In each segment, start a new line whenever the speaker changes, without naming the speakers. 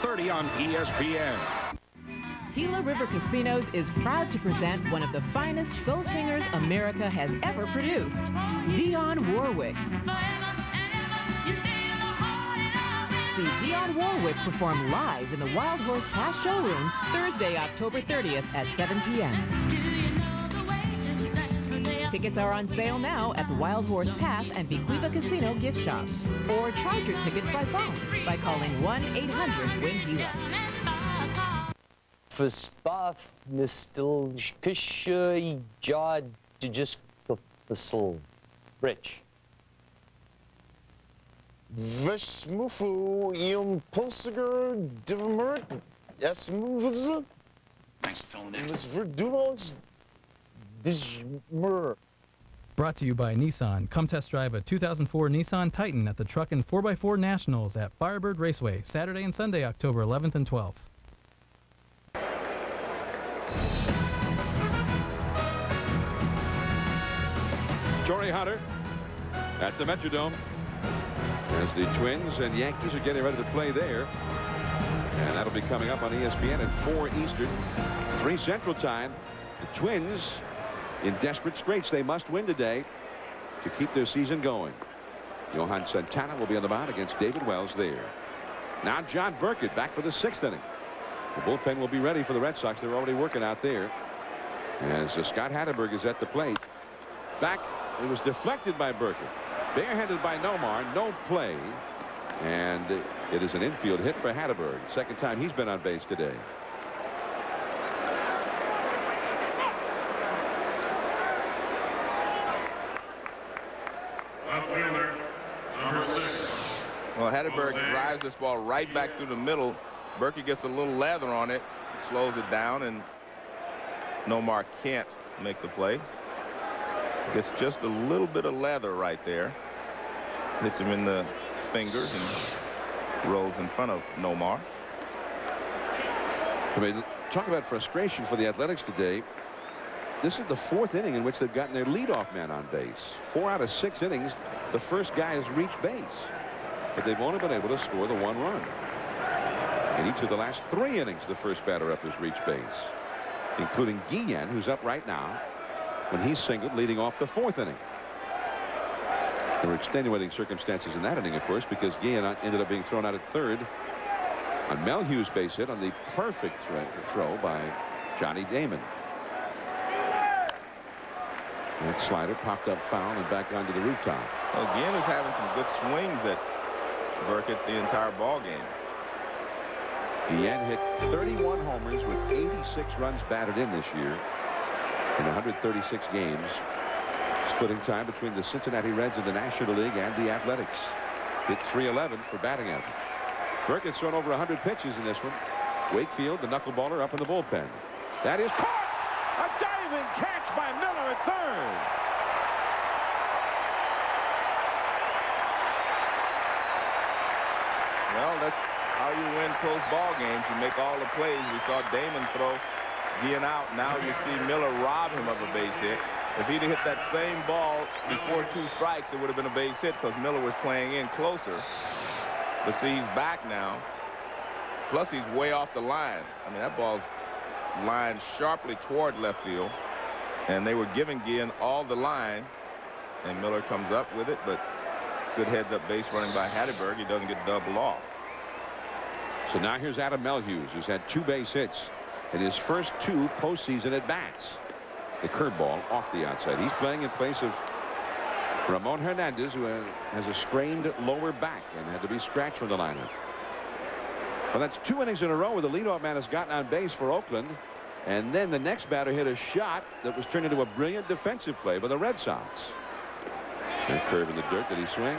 7:30 on ESPN.
Gila River Casinos is proud to present one of the finest soul singers America has ever produced, Dionne Warwick. See Dionne Warwick perform live in the Wild Horse Pass showroom Thursday, October 30th at 7 p.m. Tickets are on sale now at the Wild Horse Pass and Bequiva Casino gift shops. Or charge your tickets by phone by calling 1-800-WIN-GILA.
Verspaaf nostalgische ja just the Rich.
Vesmufu impulsiger dimmer esmuvu.
Thanks for filling in.
This verdumos dismer.
Brought to you by Nissan. Come test drive a 2004 Nissan Titan at the Truck and 4x4 Nationals at Firebird Raceway, Saturday and Sunday, October 11th and 12th.
Torrey Hunter at the Metrodome as the Twins and Yankees are getting ready to play there. And that'll be coming up on ESPN at 4 Eastern, 3 Central Time. The Twins in desperate straits. They must win today to keep their season going. Johan Santana will be on the mound against David Wells there. Now John Burkett back for the 6th inning. The bullpen will be ready for the Red Sox. They're already working out there. As Scott Hatteberg is at the plate. Back. It was deflected by Burkett. Barehanded by Nomar. No play. And it is an infield hit for Hatteberg. Second time he's been on base today.
Well, Hatteberg drives this ball right back through the middle. Burkett gets a little lather on it, slows it down, and Nomar can't make the plays. Gets just a little bit of leather right there. Hits him in the fingers and rolls in front of Nomar.
I mean, talk about frustration for the Athletics today. This is the 4th inning in which they've gotten their leadoff man on base. 4 out of 6 innings, the first guy has reached base. But they've only been able to score the 1 run. In each of the last 3 innings, the first batter up has reached base, including Guillen, who's up right now, when he's singled leading off the 4th inning. There were extenuating circumstances in that inning, of course, because Guillen ended up being thrown out at third on Melhugh's base hit on the perfect throw by Johnny Damon. That slider popped up foul and back onto the rooftop.
Well, Guillen is having some good swings at Burkett the entire ball game.
Guillen hit 31 homers with 86 runs batted in this year in 136 games, splitting time between the Cincinnati Reds in the National League and the Athletics. Hit .311 for batting average. Burkett's thrown over 100 pitches in this one. Wakefield, the knuckleballer, up in the bullpen. That is caught! A diving catch by Miller at third.
Well, that's how you win close ball games. You make all the plays. We saw Damon throw Guillen out. Now you see Miller rob him of a base hit. If he'd hit that same ball before 2 strikes, it would have been a base hit because Miller was playing in closer. But see, he's back now. Plus, he's way off the line. I mean, that ball's lined sharply toward left field. And they were giving Guillen all the line. And Miller comes up with it, but good heads-up base running by Hatteberg. He doesn't get doubled off.
So now here's Adam Melhuse, who's had 2 base hits in his first 2 postseason at-bats. The curveball off the outside. He's playing in place of Ramon Hernandez, who has a strained lower back and had to be scratched from the lineup. Well, that's 2 innings in a row where the leadoff man has gotten on base for Oakland. And then the next batter hit a shot that was turned into a brilliant defensive play by the Red Sox. That curve in the dirt. Did he swing?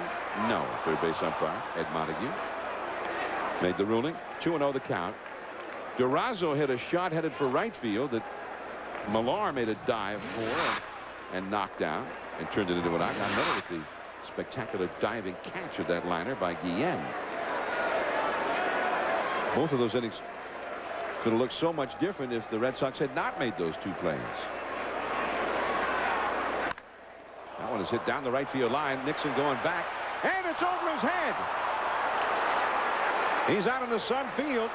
No. Third base umpire Ed Montague made the ruling. 2-0 the count. Durazo hit a shot headed for right field that Millar made a dive for and knocked down and turned it into an out. Miller with the spectacular diving catch of that liner by Guillen. Both of those innings could have looked so much different if the Red Sox had not made those 2 plays. That one is hit down the right field line. Nixon going back, and it's over his head. He's out in the sun field,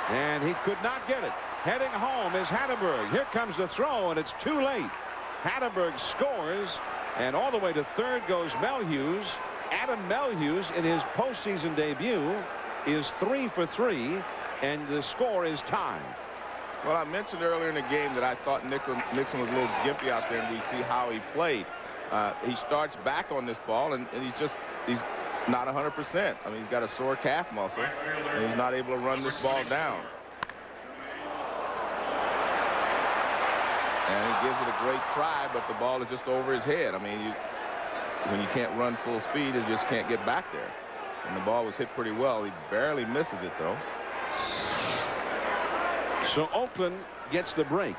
and he could not get it. Heading home is Hatterberg. Here comes the throw, and it's too late. Hatterberg scores, and all the way to third goes Melhuse. Adam Melhuse, in his postseason debut, is 3 for 3, and the score is tied.
Well, I mentioned earlier in the game that I thought Nixon was a little gimpy out there, and we see how he played. He starts back on this ball, and he's not 100%. I mean, he's got a sore calf muscle, and he's not able to run this ball down. And he gives it a great try, but the ball is just over his head. I mean, when you can't run full speed, you just can't get back there. And the ball was hit pretty well. He barely misses it, though.
So Oakland gets the break.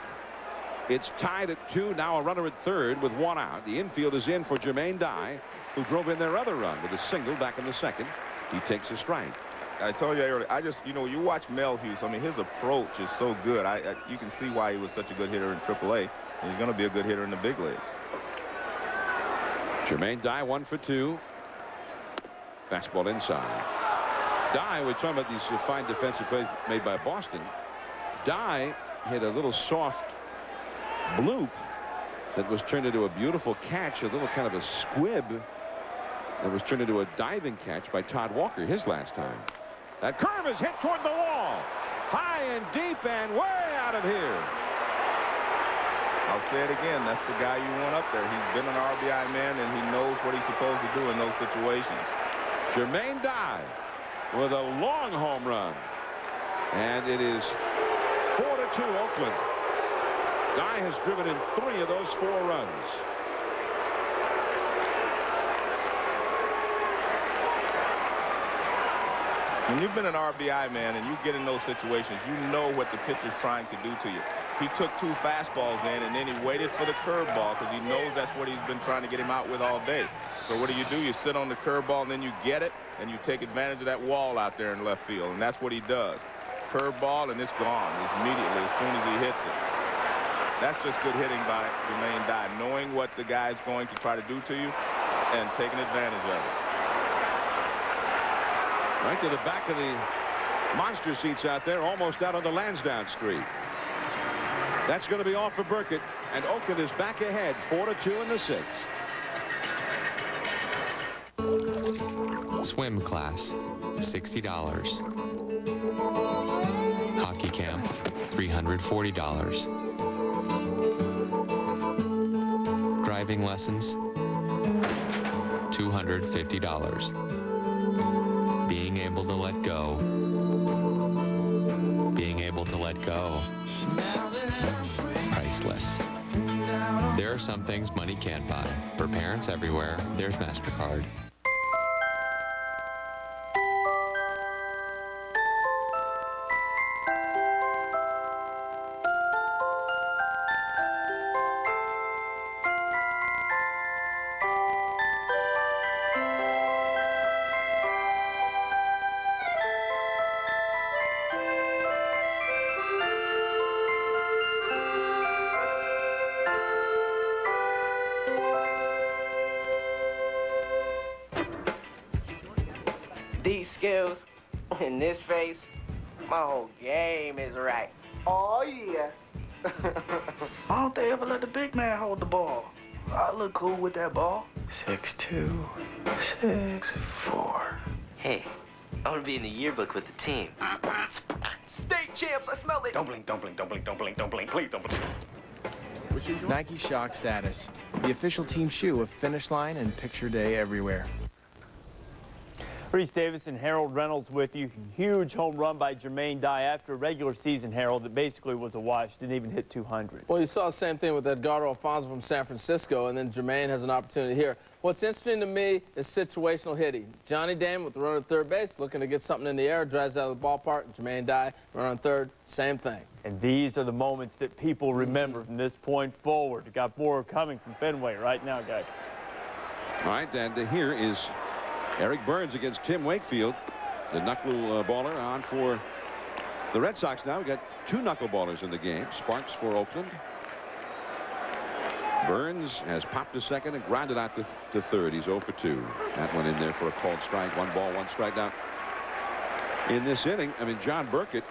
It's tied at 2. Now a runner at third with 1 out. The infield is in for Jermaine Dye, who drove in their other run with a single back in the second. He takes a strike.
I told you earlier, you watch Melhuse. I mean, his approach is so good. You can see why he was such a good hitter in AAA, and he's going to be a good hitter in the big leagues.
Jermaine Dye 1 for 2. Fastball inside. Dye, we're talking about these fine defensive plays made by Boston. Dye hit a little soft bloop that was turned into a beautiful catch, a little kind of a squib that was turned into a diving catch by Todd Walker his last time. That curve is hit toward the wall. High and deep and way out of here.
I'll say it again. That's the guy you want up there. He's been an RBI man, and he knows what he's supposed to do in those situations.
Jermaine Dye with a long home run. And it is 4-2 Oakland. Dye has driven in 3 of those 4 runs.
When you've been an RBI man and you get in those situations, you know what the pitcher's trying to do to you. He took 2 fastballs then, and then he waited for the curveball because he knows that's what he's been trying to get him out with all day. So what do? You sit on the curveball, and then you get it, and you take advantage of that wall out there in left field, and that's what he does. Curveball, and it's gone immediately as soon as he hits it. That's just good hitting by Jermaine Dye, knowing what the guy's going to try to do to you and taking advantage of it.
Right to the back of the monster seats out there, almost out on the Lansdowne Street. That's going to be all for Burkett, and Oakland is back ahead 4-2 in the 6th.
Swim class, $60. Hockey camp, $340. Driving lessons, $250. Being able to let go. Being able to let go. Priceless. There are some things money can't buy. For parents everywhere, there's MasterCard.
These skills, in this face, my whole game is right. Oh, yeah. Why don't they ever let the big man hold the ball? I look cool with that ball. 6'2", 6'4".
Hey, I want to be in the yearbook with the team.
State champs, I smell it.
Don't blink, don't blink, don't blink, don't blink, don't blink, please don't blink.
Nike Shock Status, the official team shoe of Finish Line and Picture Day everywhere.
Reese Davis and Harold Reynolds with you. Huge home run by Jermaine Dye after a regular season, Harold, that basically was a wash. Didn't even hit 200.
Well, you saw the same thing with Edgardo Alfonso from San Francisco, and then Jermaine has an opportunity here. What's interesting to me is situational hitting. Johnny Damon with the runner at third base, looking to get something in the air, drives out of the ballpark. Jermaine Dye, runner on third, same thing.
And these are the moments that people remember from this point forward. You got more coming from Fenway right now, guys.
All right, and here is Eric Burns against Tim Wakefield, the knuckleballer on for the Red Sox now. We got 2 knuckleballers in the game. Sparks for Oakland. Burns has popped to second and grounded out to third. He's 0 for 2. That one in there for a called strike. 1 ball, 1 strike. Now, in this inning. I mean, John Burkett,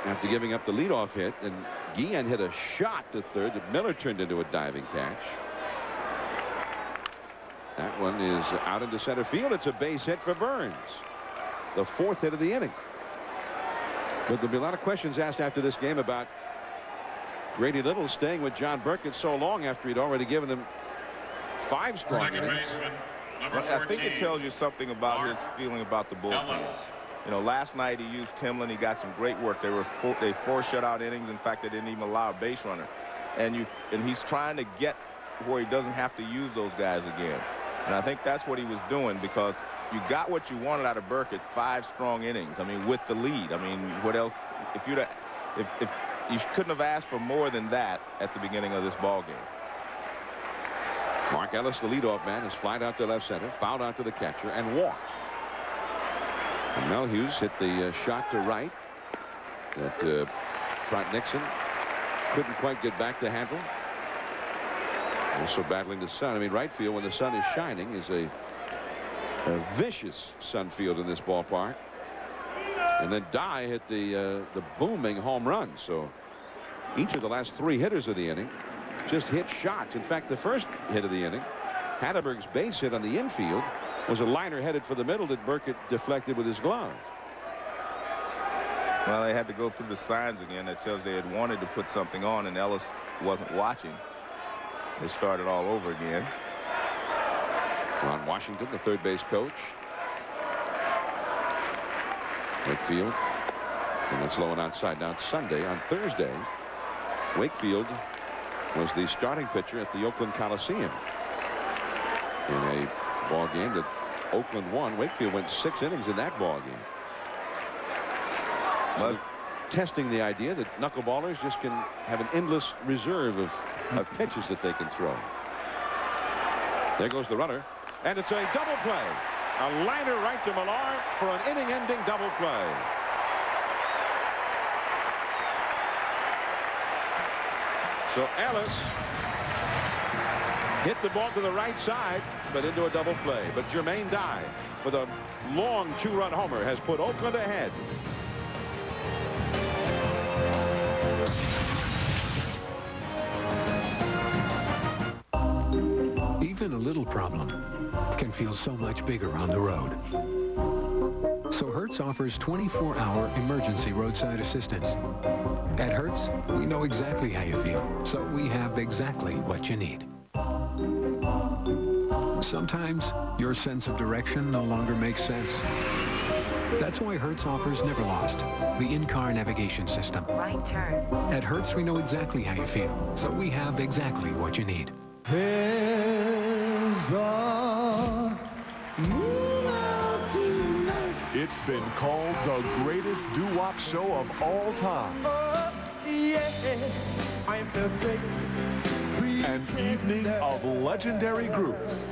after giving up the leadoff hit, and Guillen hit a shot to third that Miller turned into a diving catch. That one is out into center field. It's a base hit for Burns, the 4th hit of the inning. But there'll be a lot of questions asked after this game about Grady Little staying with John Burkett so long after he'd already given him 5 strong innings.
I think it tells you something about his feeling about the bullpen. You know, last night he used Timlin. He got some great work. They 4 shutout innings. In fact, they didn't even allow a base runner. And he's trying to get where he doesn't have to use those guys again. And I think that's what he was doing, because you got what you wanted out of Burkett, 5 strong innings. I mean, with the lead. I mean, what else? If you couldn't have asked for more than that at the beginning of this ball game.
Mark Ellis, the leadoff man, is flied out to left center, fouled out to the catcher, and walks. And Melhuse hit the shot to right that Trot Nixon couldn't quite get back to handle. Also battling the sun. I mean, right field, when the sun is shining, is a vicious sun field in this ballpark. And then Dye hit the booming home run. So each of the last 3 hitters of the inning just hit shots. In fact, the first hit of the inning, Hatteberg's base hit on the infield, was a liner headed for the middle that Burkett deflected with his glove.
Well, they had to go through the signs again. That tells they had wanted to put something on, and Ellis wasn't watching. They started all over again.
Ron Washington, the third base coach. Wakefield, and that's low and outside. Now it's Sunday. On Thursday, Wakefield was the starting pitcher at the Oakland Coliseum in a ball game that Oakland won. Wakefield went 6 innings in that ball game. So testing the idea that knuckleballers just can have an endless reserve of pitches that they can throw. There goes the runner, and it's a double play. A liner right to Millar for an inning-ending double play. So Ellis hit the ball to the right side, but into a double play. But Jermaine Dye, with a long 2-run homer, has put Oakland ahead.
Even a little problem can feel so much bigger on the road. So Hertz offers 24-hour emergency roadside assistance. At Hertz, we know exactly how you feel, so we have exactly what you need. Sometimes your sense of direction no longer makes sense. That's why Hertz offers Never Lost, the in-car navigation system.
Right turn.
At Hertz, we know exactly how you feel, so we have exactly what you need.
It's been called the greatest doo-wop show of all time.
Oh, yes, I'm the great.
An evening of legendary groups.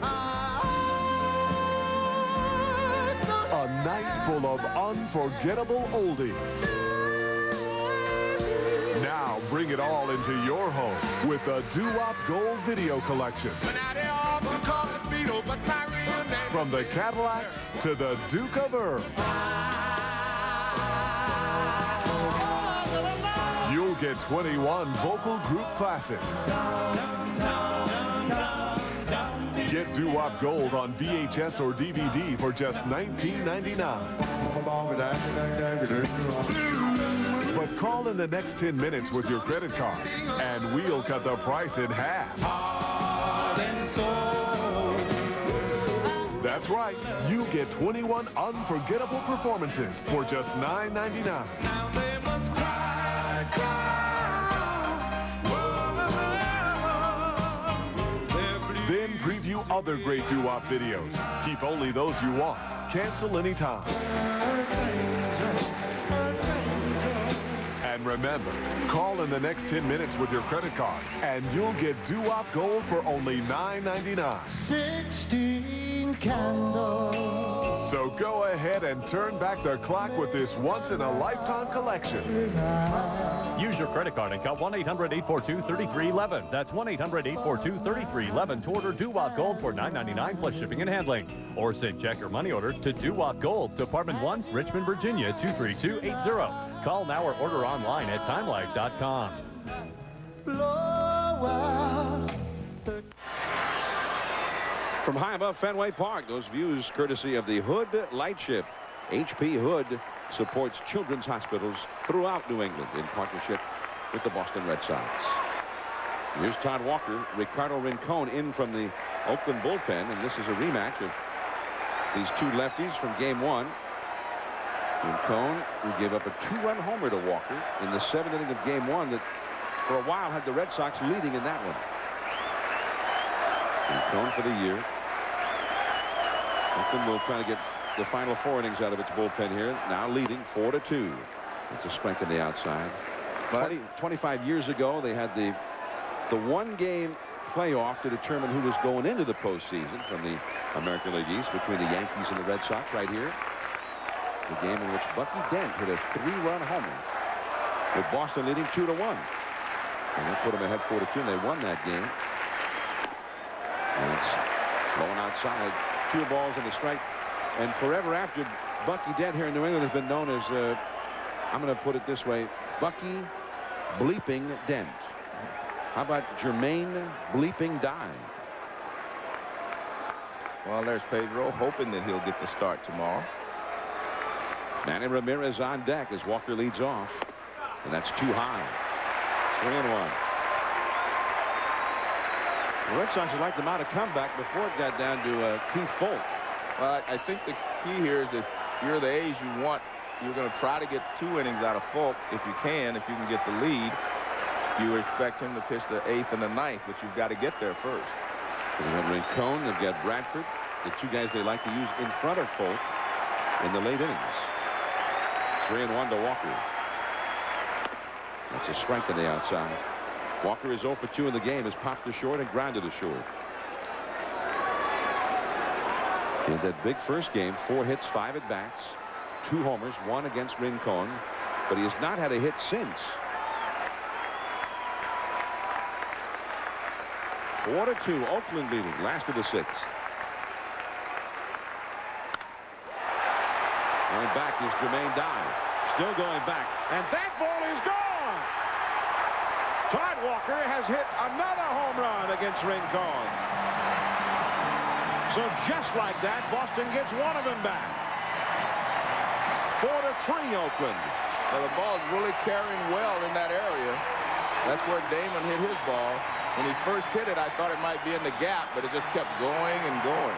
A night full of unforgettable oldies. Now bring it all into your home with the Doo-Wop Gold Video Collection. From the Cadillacs to the Duke of Earl. You'll get 21 vocal group classics. Get Doo-Wop Gold on VHS or DVD for just $19.99. But call in the next 10 minutes with your credit card, and we'll cut the price in half. That's right. You get 21 unforgettable performances for just $9.99. Then preview other great doo-wop videos. Keep only those you want. Cancel anytime. And remember, call in the next 10 minutes with your credit card, and you'll get Doo-Wop Gold for only $9.99.
16
candle.
So go ahead and turn back the clock with this once-in-a-lifetime collection.
Use your credit card and call 1-800-842-3311. That's 1-800-842-3311 to order doo-wop gold for $9.99 plus shipping and handling. Or send check or money order to Doo-Wop Gold, Department 1, Richmond, Virginia 23280. Call now or order online at timelife.com.
From high above Fenway Park, those views courtesy of the Hood Lightship. H.P. Hood supports children's hospitals throughout New England in partnership with the Boston Red Sox. Here's Todd Walker, Ricardo Rincon in from the Oakland bullpen, and this is a rematch of these two lefties from Game 1. Rincon, who gave up a 2-run homer to Walker in the 7th inning of Game 1 that for a while had the Red Sox leading in that one. Rincon for the year. Oakland will try to get the final 4 innings out of its bullpen here, now leading 4-2. It's a strike on the outside. 25 years ago, they had the one-game playoff to determine who was going into the postseason from the American League East between the Yankees and the Red Sox right here. The game in which Bucky Dent hit a 3-run homer with Boston leading 2-1. And that put them ahead 4-2, and they won that game. And it's going outside. 2 balls and a strike. And forever after, Bucky Dent here in New England has been known as, I'm going to put it this way, Bucky Bleeping Dent. How about Jermaine Bleeping Dye?
Well, there's Pedro hoping that he'll get the start tomorrow.
Manny Ramirez on deck as Walker leads off. And that's too high. 3-1. The Red Sox would like them out of comeback before it got down to Keith Folk.
Well, I think the key here is if you're the A's, you're going to try to get 2 innings out of Folk if you can get the lead. You would expect him to pitch the 8th and the 9th, but you've got to get there first.
They've got Rincon, they've got Bradford, the 2 guys they like to use in front of Folk in the late innings. 3-1 to Walker. That's a strike on the outside. Walker is 0 for 2 in the game, has popped to short and grounded to short. In that big first game, 4 hits, 5 at bats, 2 homers, 1 against Rincon, but he has not had a hit since. 4-2, Oakland leading, last of the 6th. Going back is Jermaine Dye. Still going back, and that ball is gone! Todd Walker has hit another home run against Rincon. So just like that, Boston gets 1 of them back. 4-3 Oakland.
Well, the ball's really carrying well in that area. That's where Damon hit his ball. When he first hit it, I thought it might be in the gap, but it just kept going and going.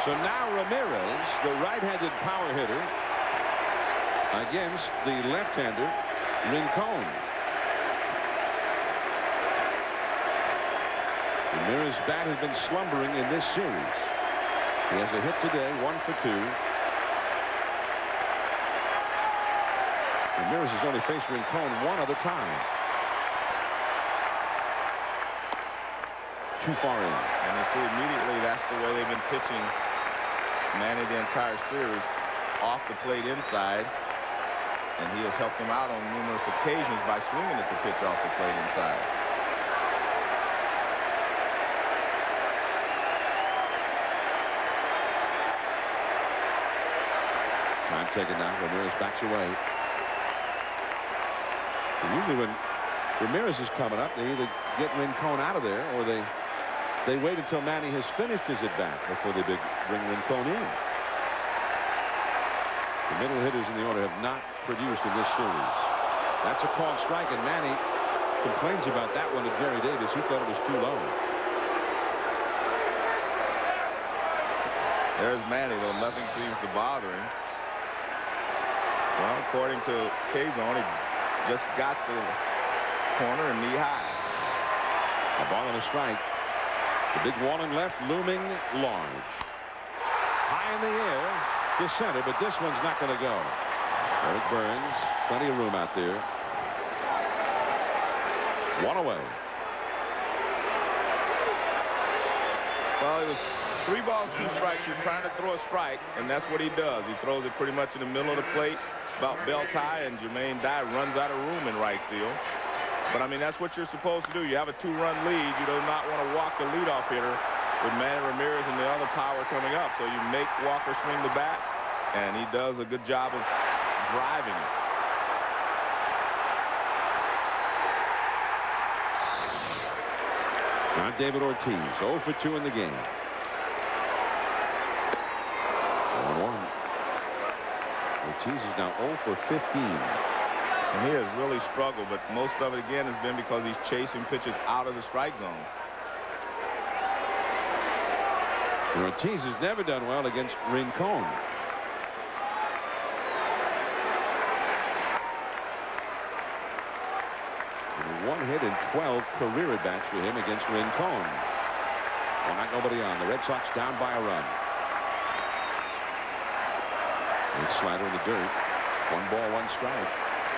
So now Ramirez, the right-handed power hitter, against the left-hander, Rincon. Ramirez's bat has been slumbering in this series. He has a hit today, 1 for 2. Ramirez has only faced Rincon 1 other time. Too far in.
And you see immediately that's the way they've been pitching Manny the entire series, off the plate inside, and he has helped them out on numerous occasions by swinging at the pitch off the plate inside.
Time taken now. Ramirez backs away. And usually when Ramirez is coming up, they either get Rincon out of there or they wait until Manny has finished his at-bat before they bring Rincon in. The middle hitters in the order have not produced in this series. That's a called strike, and Manny complains about that one to Jerry Davis. He thought it was too low.
There's Manny, though nothing seems to bother him. Well, according to K-Zone, he just got the corner and knee high.
A ball and a strike. The big wall in left looming large. High in the air. to center, but this one's not going to go. Eric Burns, plenty of room out there. One away.
Well, it was 3 balls, 2 strikes. You're trying to throw a strike, and that's what he does. He throws it pretty much in the middle of the plate, about belt high, and Jermaine Dye runs out of room in right field. But, I mean, that's what you're supposed to do. You have a 2-run lead. You do not want to walk the leadoff hitter with Manny Ramirez and the other power coming up. So you make Walker swing the bat, and he does a good job of driving it.
Now David Ortiz, 0 for 2 in the game. 1-1. Ortiz is now 0 for 15.
And he has really struggled, but most of it, again, has been because he's chasing pitches out of the strike zone.
And Ortiz has never done well against Rincon. And 1 hit and 12 career at-bats for him against Rincon. Well, not nobody on. The Red Sox down by a run. And slider in the dirt. 1 ball, 1 strike.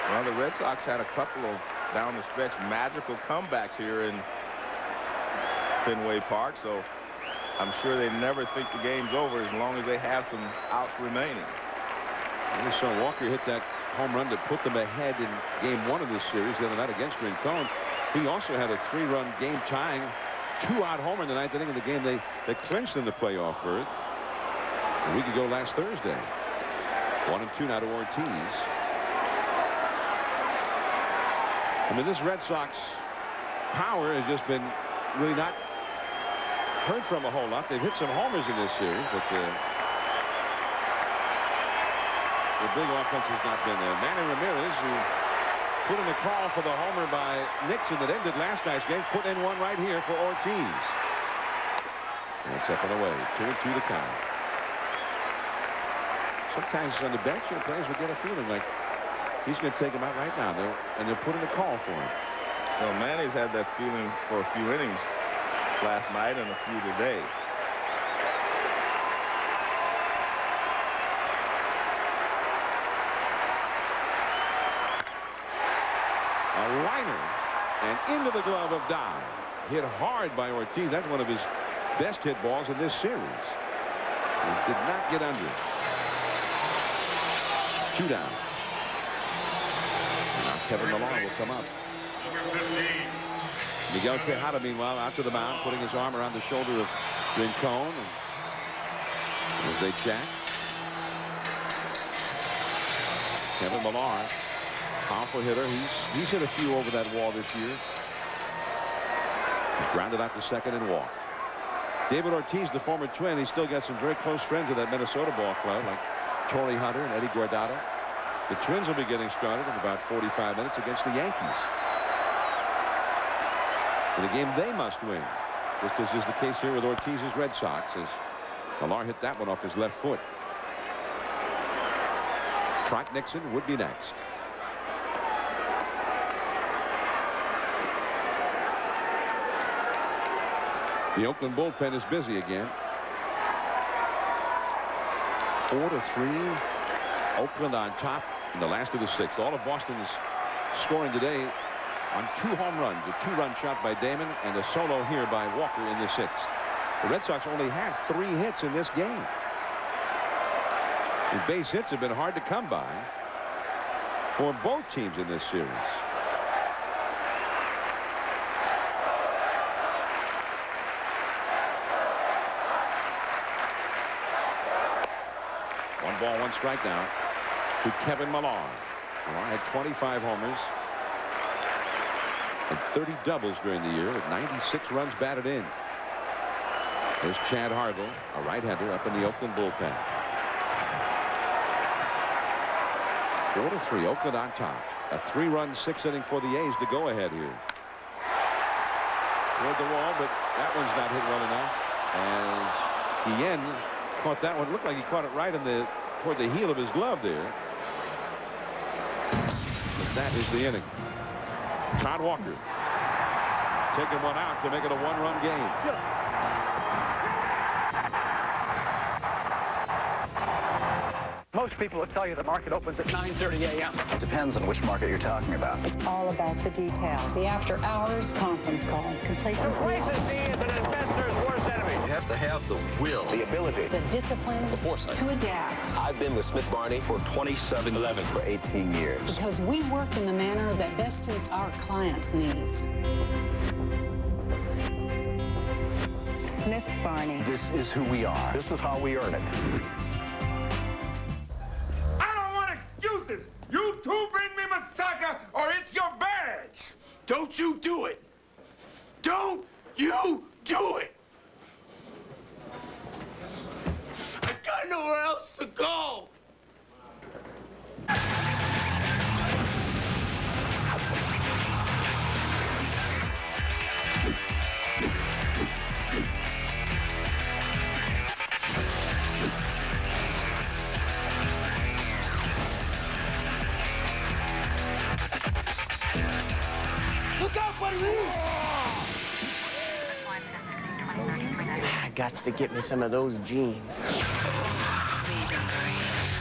Well, the Red Sox had a couple of down the stretch magical comebacks here in Fenway Park, so I'm sure they never think the game's over as long as they have some outs remaining.
We saw Walker hit that home run to put them ahead in game 1 of this series the other night against Rincon. He also had a 3-run game tying 2-out homer in the 9th inning of the game they clinched in the playoff berth a week ago last Thursday. 1-2 now to Ortiz. I mean, this Red Sox power has just been really not heard from a whole lot. They've hit some homers in this series, but the big offense has not been there. Manny Ramirez, who put in a call for the homer by Nixon that ended last night's game, put in one right here for Ortiz. And it's up and away. 2-2 the count. Sometimes on the bench, your players will get a feeling like he's going to take him out right now, and they'll put in a call for him.
Well, Manny's had that feeling for a few innings last night and a few today.
A liner and into the glove of Dye. Hit hard by Ortiz. That's one of his best hit balls in this series. He did not get under it. 2 down. Now Kevin Millar will come up. Miguel Tejada, meanwhile, out to the mound, putting his arm around the shoulder of Rincon. As they chat. Kevin Millar, powerful hitter. He's hit a few over that wall this year. He grounded out to second and walked. David Ortiz, the former Twin, he's still got some very close friends at that Minnesota ball club, like Torrey Hunter and Eddie Guardado. The Twins will be getting started in about 45 minutes against the Yankees. In a game they must win, just as is the case here with Ortiz's Red Sox, as Millar hit that one off his left foot. Trot Nixon would be next. The Oakland bullpen is busy again. 4-3. Oakland on top in the last of the 6th. All of Boston's scoring today on 2 home runs. A 2-run shot by Damon and a solo here by Walker in the 6th. The Red Sox only have 3 hits in this game. And base hits have been hard to come by for both teams in this series. One ball, 1 strike now to Kevin Millar. Millar had 25 homers and 30 doubles during the year with 96 runs batted in. There's Chad Harville, a right-hander up in the Oakland bullpen. 4-3, Oakland on top. A 3-run 6th inning for the A's to go ahead here. Toward the wall, but that one's not hit well enough. As Guillen caught that one. Looked like he caught it right toward the heel of his glove there. But that is the inning. Todd Walker taking one out to make it a 1-run game.
Most people will tell you the market opens at 9:30 a.m.
It depends on which market you're talking about.
It's all about the details. The after-hours conference call. Complacency.
Complacency is an investor's worst enemy.
You have to have the will, the ability,
The discipline.
the foresight
To adapt.
I've been with Smith Barney for 2711 for 18 years.
Because we work in the manner that best suits our clients' needs. Smith Barney.
This is who we are. This is how we earn it.
I don't want excuses. You two bring me Masaka or it's your badge. Don't you do it. Don't you do it. I got nowhere else to go.
Look out, buddy!
I got to get me some of those jeans.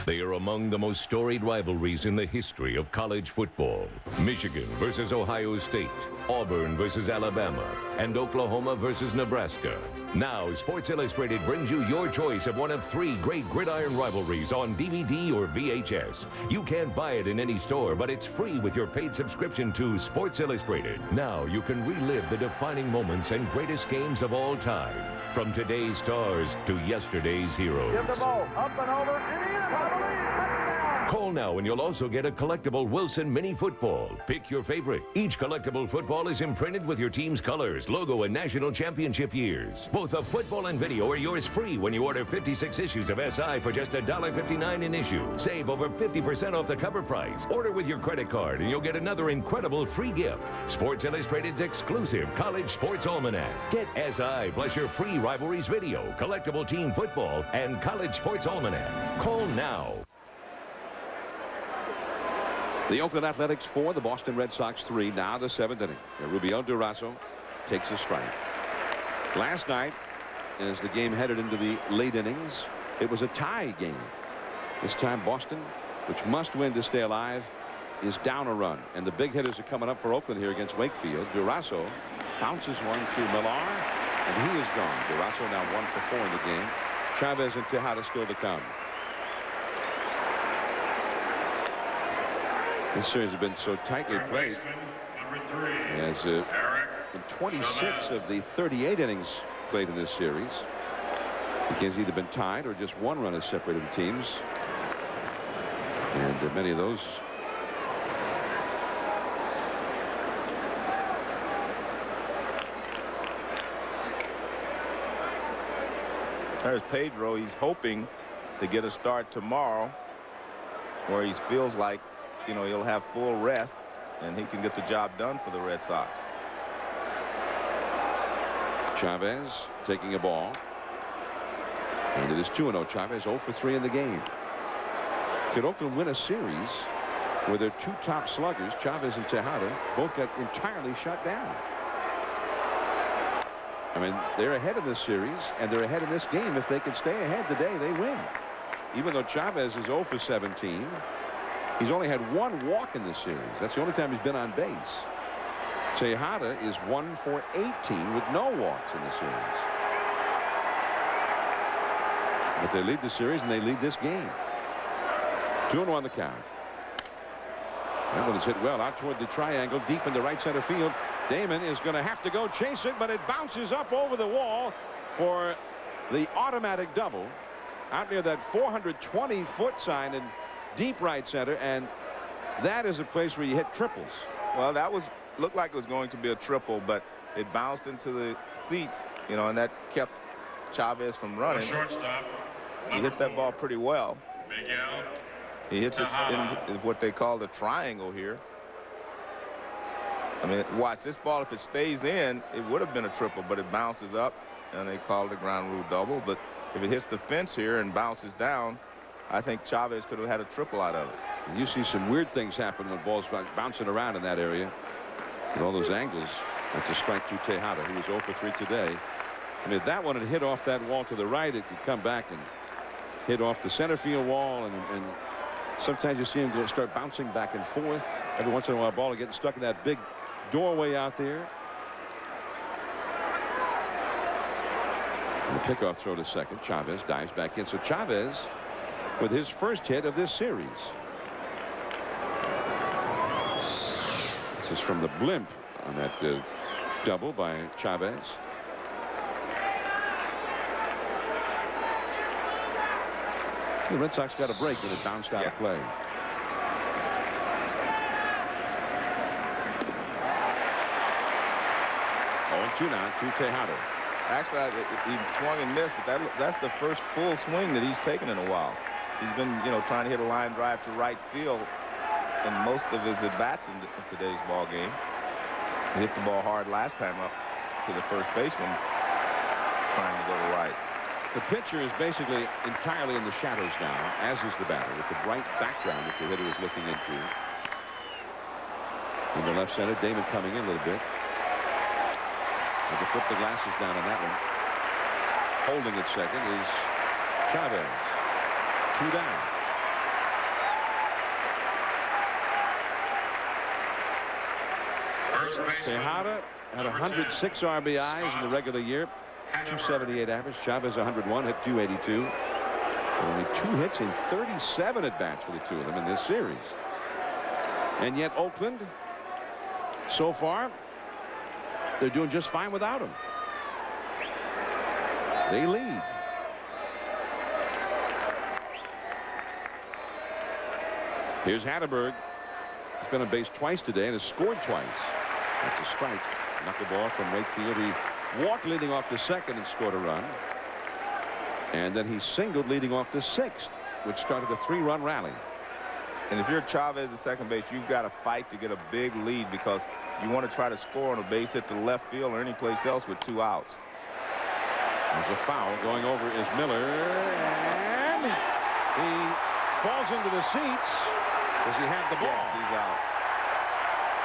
They are among the most storied rivalries in the history of college football. Michigan versus Ohio State, Auburn versus Alabama, and Oklahoma versus Nebraska. Now, Sports Illustrated brings you your choice of one of 3 great gridiron rivalries on DVD or VHS. You can't buy it in any store, but it's free with your paid subscription to Sports Illustrated. Now, you can relive the defining moments and greatest games of all time. From today's stars to yesterday's heroes.
Give the ball up and over and in.
Call now and you'll also get a collectible Wilson Mini Football. Pick your favorite. Each collectible football is imprinted with your team's colors, logo, and national championship years. Both the football and video are yours free when you order 56 issues of SI for just $1.59 an issue. Save over 50% off the cover price. Order with your credit card and you'll get another incredible free gift. Sports Illustrated's exclusive College Sports Almanac. Get SI plus your free Rivalries video, collectible team football, and College Sports Almanac. Call now.
The Oakland Athletics 4, the Boston Red Sox 3. Now the 7th inning. Rubio Durazo takes a strike. Last night, as the game headed into the late innings, it was a tie game. This time Boston, which must win to stay alive, is down a run. And the big hitters are coming up for Oakland here against Wakefield. Durazo bounces one to Millar, and he is gone. Durazo now 1 for 4 in the game. Chavez and Tejada still to come. This series has been so tightly played, as in 26 of the 38 innings played in this series, the game's either been tied or just 1 run has separated the teams, and many of those
There's Pedro. He's hoping to get a start tomorrow where he feels like, you know, he'll have full rest and he can get the job done for the Red Sox.
Chavez taking a ball. And it is 2-0. Chavez 0 for 3 in the game. Could Oakland win a series where their 2 top sluggers, Chavez and Tejada, both got entirely shut down? I mean, they're ahead in this series, and they're ahead in this game. If they can stay ahead today, they win. Even though Chavez is 0 for 17, he's only had 1 walk in this series. That's the only time he's been on base. Tejada is 1 for 18 with no walks in the series. But they lead the series, and they lead this game. 2-1 the count. That one is hit well out toward the triangle, deep into right center field. Damon is going to have to go chase it, but it bounces up over the wall for the automatic double out near that 420-foot sign in deep right center, and that is a place where you hit triples.
Well, that looked like it was going to be a triple, but it bounced into the seats, you know, and that kept Chavez from running.
Shortstop.
He hit that ball pretty well.
Miguel.
He hits it in what they call the triangle here. I mean, watch this ball. If it stays in, it would have been a triple, but it bounces up, and they call it a ground rule double. But if it hits the fence here and bounces down, I think Chavez could have had a triple out of it.
And you see some weird things happen when balls bouncing around in that area. With all those angles, that's a strike to Tejada, who was 0 for 3 today. And if that one had hit off that wall to the right, it could come back and hit off the center field wall, and sometimes you see him start bouncing back and forth. Every once in a while, a ball getting stuck in that big doorway out there. And the pickoff throw to second. Chavez dives back in. So Chavez with his first hit of this series. This is from the blimp on that double by Chavez. The Red Sox got a break when it bounced out of play. Oh, 2 now to Tejada.
Actually, he swung and missed, but that's the first full swing that he's taken in a while. He's been, trying to hit a line drive to right field in most of his at-bats in today's ball game. He hit the ball hard last time up to the first baseman, trying to go to right.
The pitcher is basically entirely in the shadows now, as is the batter, with the bright background that the hitter is looking into. In the left center, Damon coming in a little bit. To flip the glasses down on that one. Holding at second is Chavez. 2 down. Tejada had 106 RBIs in the regular year. 278 average. Chavez 101, hit 282. Only 2 hits in 37 at-bats for the two of them in this series. And yet Oakland, so far, they're doing just fine without him. They lead. Here's Hatterberg. He's been on base twice today and has scored twice. That's a strike. Knuckleball from right field. He walked leading off to second and scored a run. And then he singled leading off to sixth, which started a 3-run rally.
And if you're Chavez at second base, you've got to fight to get a big lead because you want to try to score on a base hit to left field or any place else with 2 outs.
There's a foul. Going over is Miller, and he falls into the seats because he had the ball.
Yes, he's out.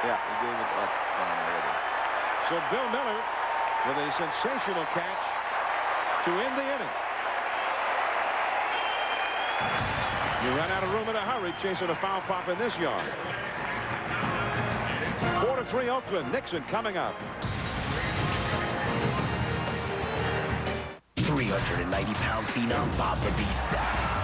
Yeah, he gave it up sign already.
So Bill Miller with a sensational catch to end the inning. You run out of room in a hurry chasing a foul pop in this yard. 4-3 Oakland. Nixon coming up.
390-pound phenom Bob the Beast Sapp.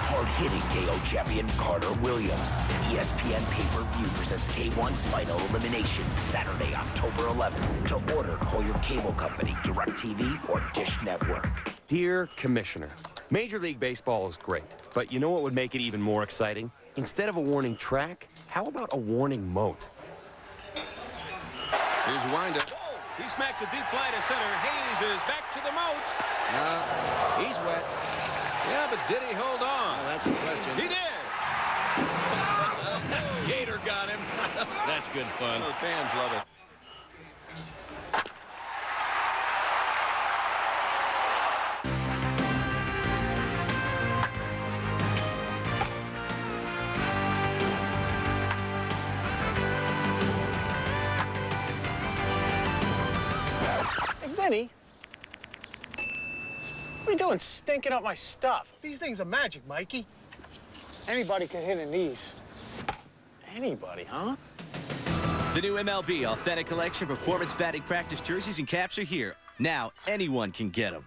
Hard-hitting KO champion Carter Williams. ESPN pay-per-view presents K1's Final Elimination Saturday, October 11th. To order, call your cable company, DirecTV, or Dish Network.
Dear Commissioner, Major League Baseball is great, but you know what would make it even more exciting? Instead of a warning track, how about a warning moat?
Here's a windup. He smacks a deep fly to center. Hayes is back to the moat.
He's wet.
Yeah, but did he hold on?
Well, that's the question.
He did. Gator got him.
That's good fun.
The fans love it.
Vinny, what are you doing stinking up my stuff?
These things are magic, Mikey.
Anybody can hit in these. Anybody, huh?
The new MLB Authentic Collection Performance Batting Practice Jerseys and Caps are here. Now anyone can get them.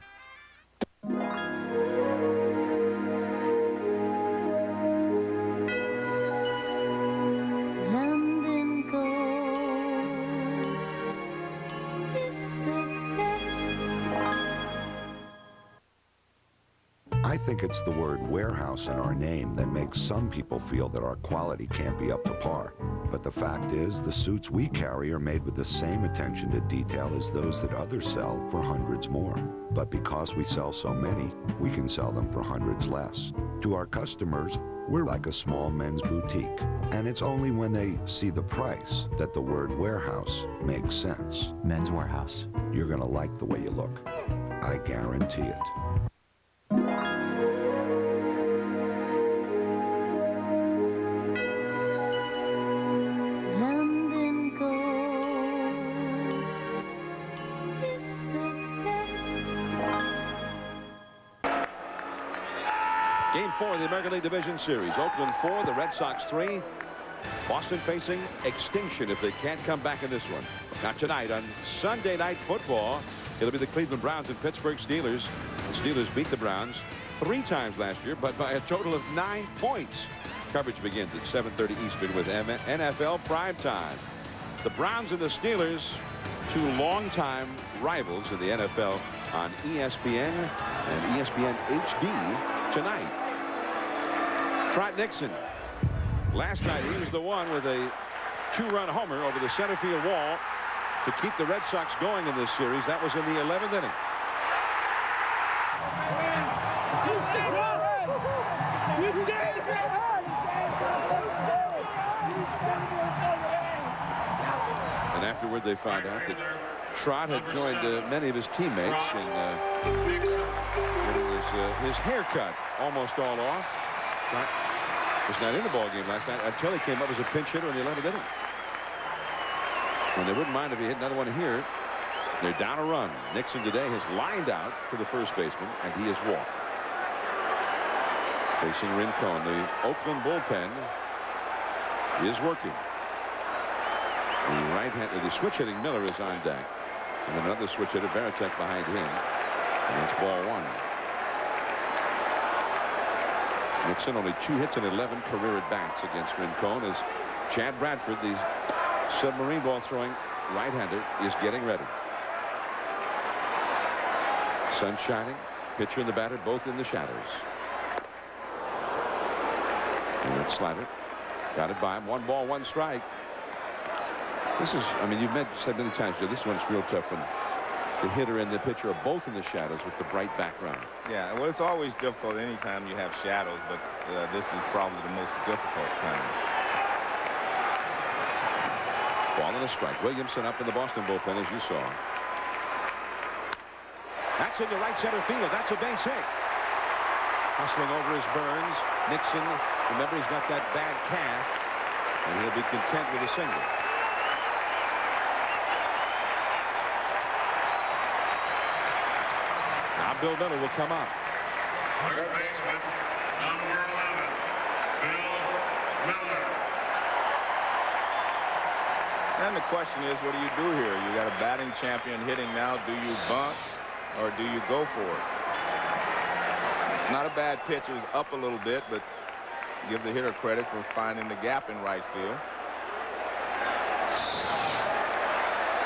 I think it's the word warehouse in our name that makes some people feel that our quality can't be up to par. But the fact is, the suits we carry are made with the same attention to detail as those that others sell for hundreds more. But because we sell so many, we can sell them for hundreds less. To our customers, we're like a small men's boutique. And it's only when they see the price that the word warehouse makes sense.
Men's Warehouse.
You're gonna like the way you look. I guarantee it.
Game 4 of the American League Division Series. Oakland 4, the Red Sox 3. Boston facing extinction if they can't come back in this one. Now tonight on Sunday Night Football, it'll be the Cleveland Browns and Pittsburgh Steelers. The Steelers beat the Browns 3 times last year, but by a total of 9 points. Coverage begins at 7:30 Eastern with NFL Primetime. The Browns and the Steelers, 2 longtime rivals in the NFL on ESPN and ESPN HD tonight. Trot Nixon. Last night he was the one with a 2-run homer over the center field wall to keep the Red Sox going in this series. That was in the 11th inning. And afterward they found out that Trot had joined many of his teammates in getting his haircut almost all off. Trot was not in the ball game last night until he came up as a pinch hitter in the 11th inning. And they wouldn't mind if he hit another one here. They're down a run. Nixon today has lined out to the first baseman, and he has walked. Facing Rincon, the Oakland bullpen is working. The switch hitting Miller is on deck, and then another switch hitter Veritek behind him, and that's ball 1. Nixon only 2 hits and 11 career at bats against Rincon as Chad Bradford, the submarine ball throwing right-hander, is getting ready. Sun shining, pitcher and the batter both in the shadows. And that slider got it by him. 1 ball, 1 strike. This is, I mean, you've said many times, Joe, this one's real tough when the hitter and the pitcher are both in the shadows with the bright background.
Yeah, well, it's always difficult anytime you have shadows, but this is probably the most difficult time.
Ball and a strike. Williamson up in the Boston bullpen, as you saw. That's into right center field. That's a base hit. Hustling over is Burns. Nixon, remember, he's got that bad calf, and he'll be content with a single. Now Bill Miller will come up.
Third baseman, number 11, Bill Miller.
And the question is, what do you do here? You got a batting champion hitting now. Do you bunt or do you go for it? Not a bad pitch. It was up a little bit, but give the hitter credit for finding the gap in right field.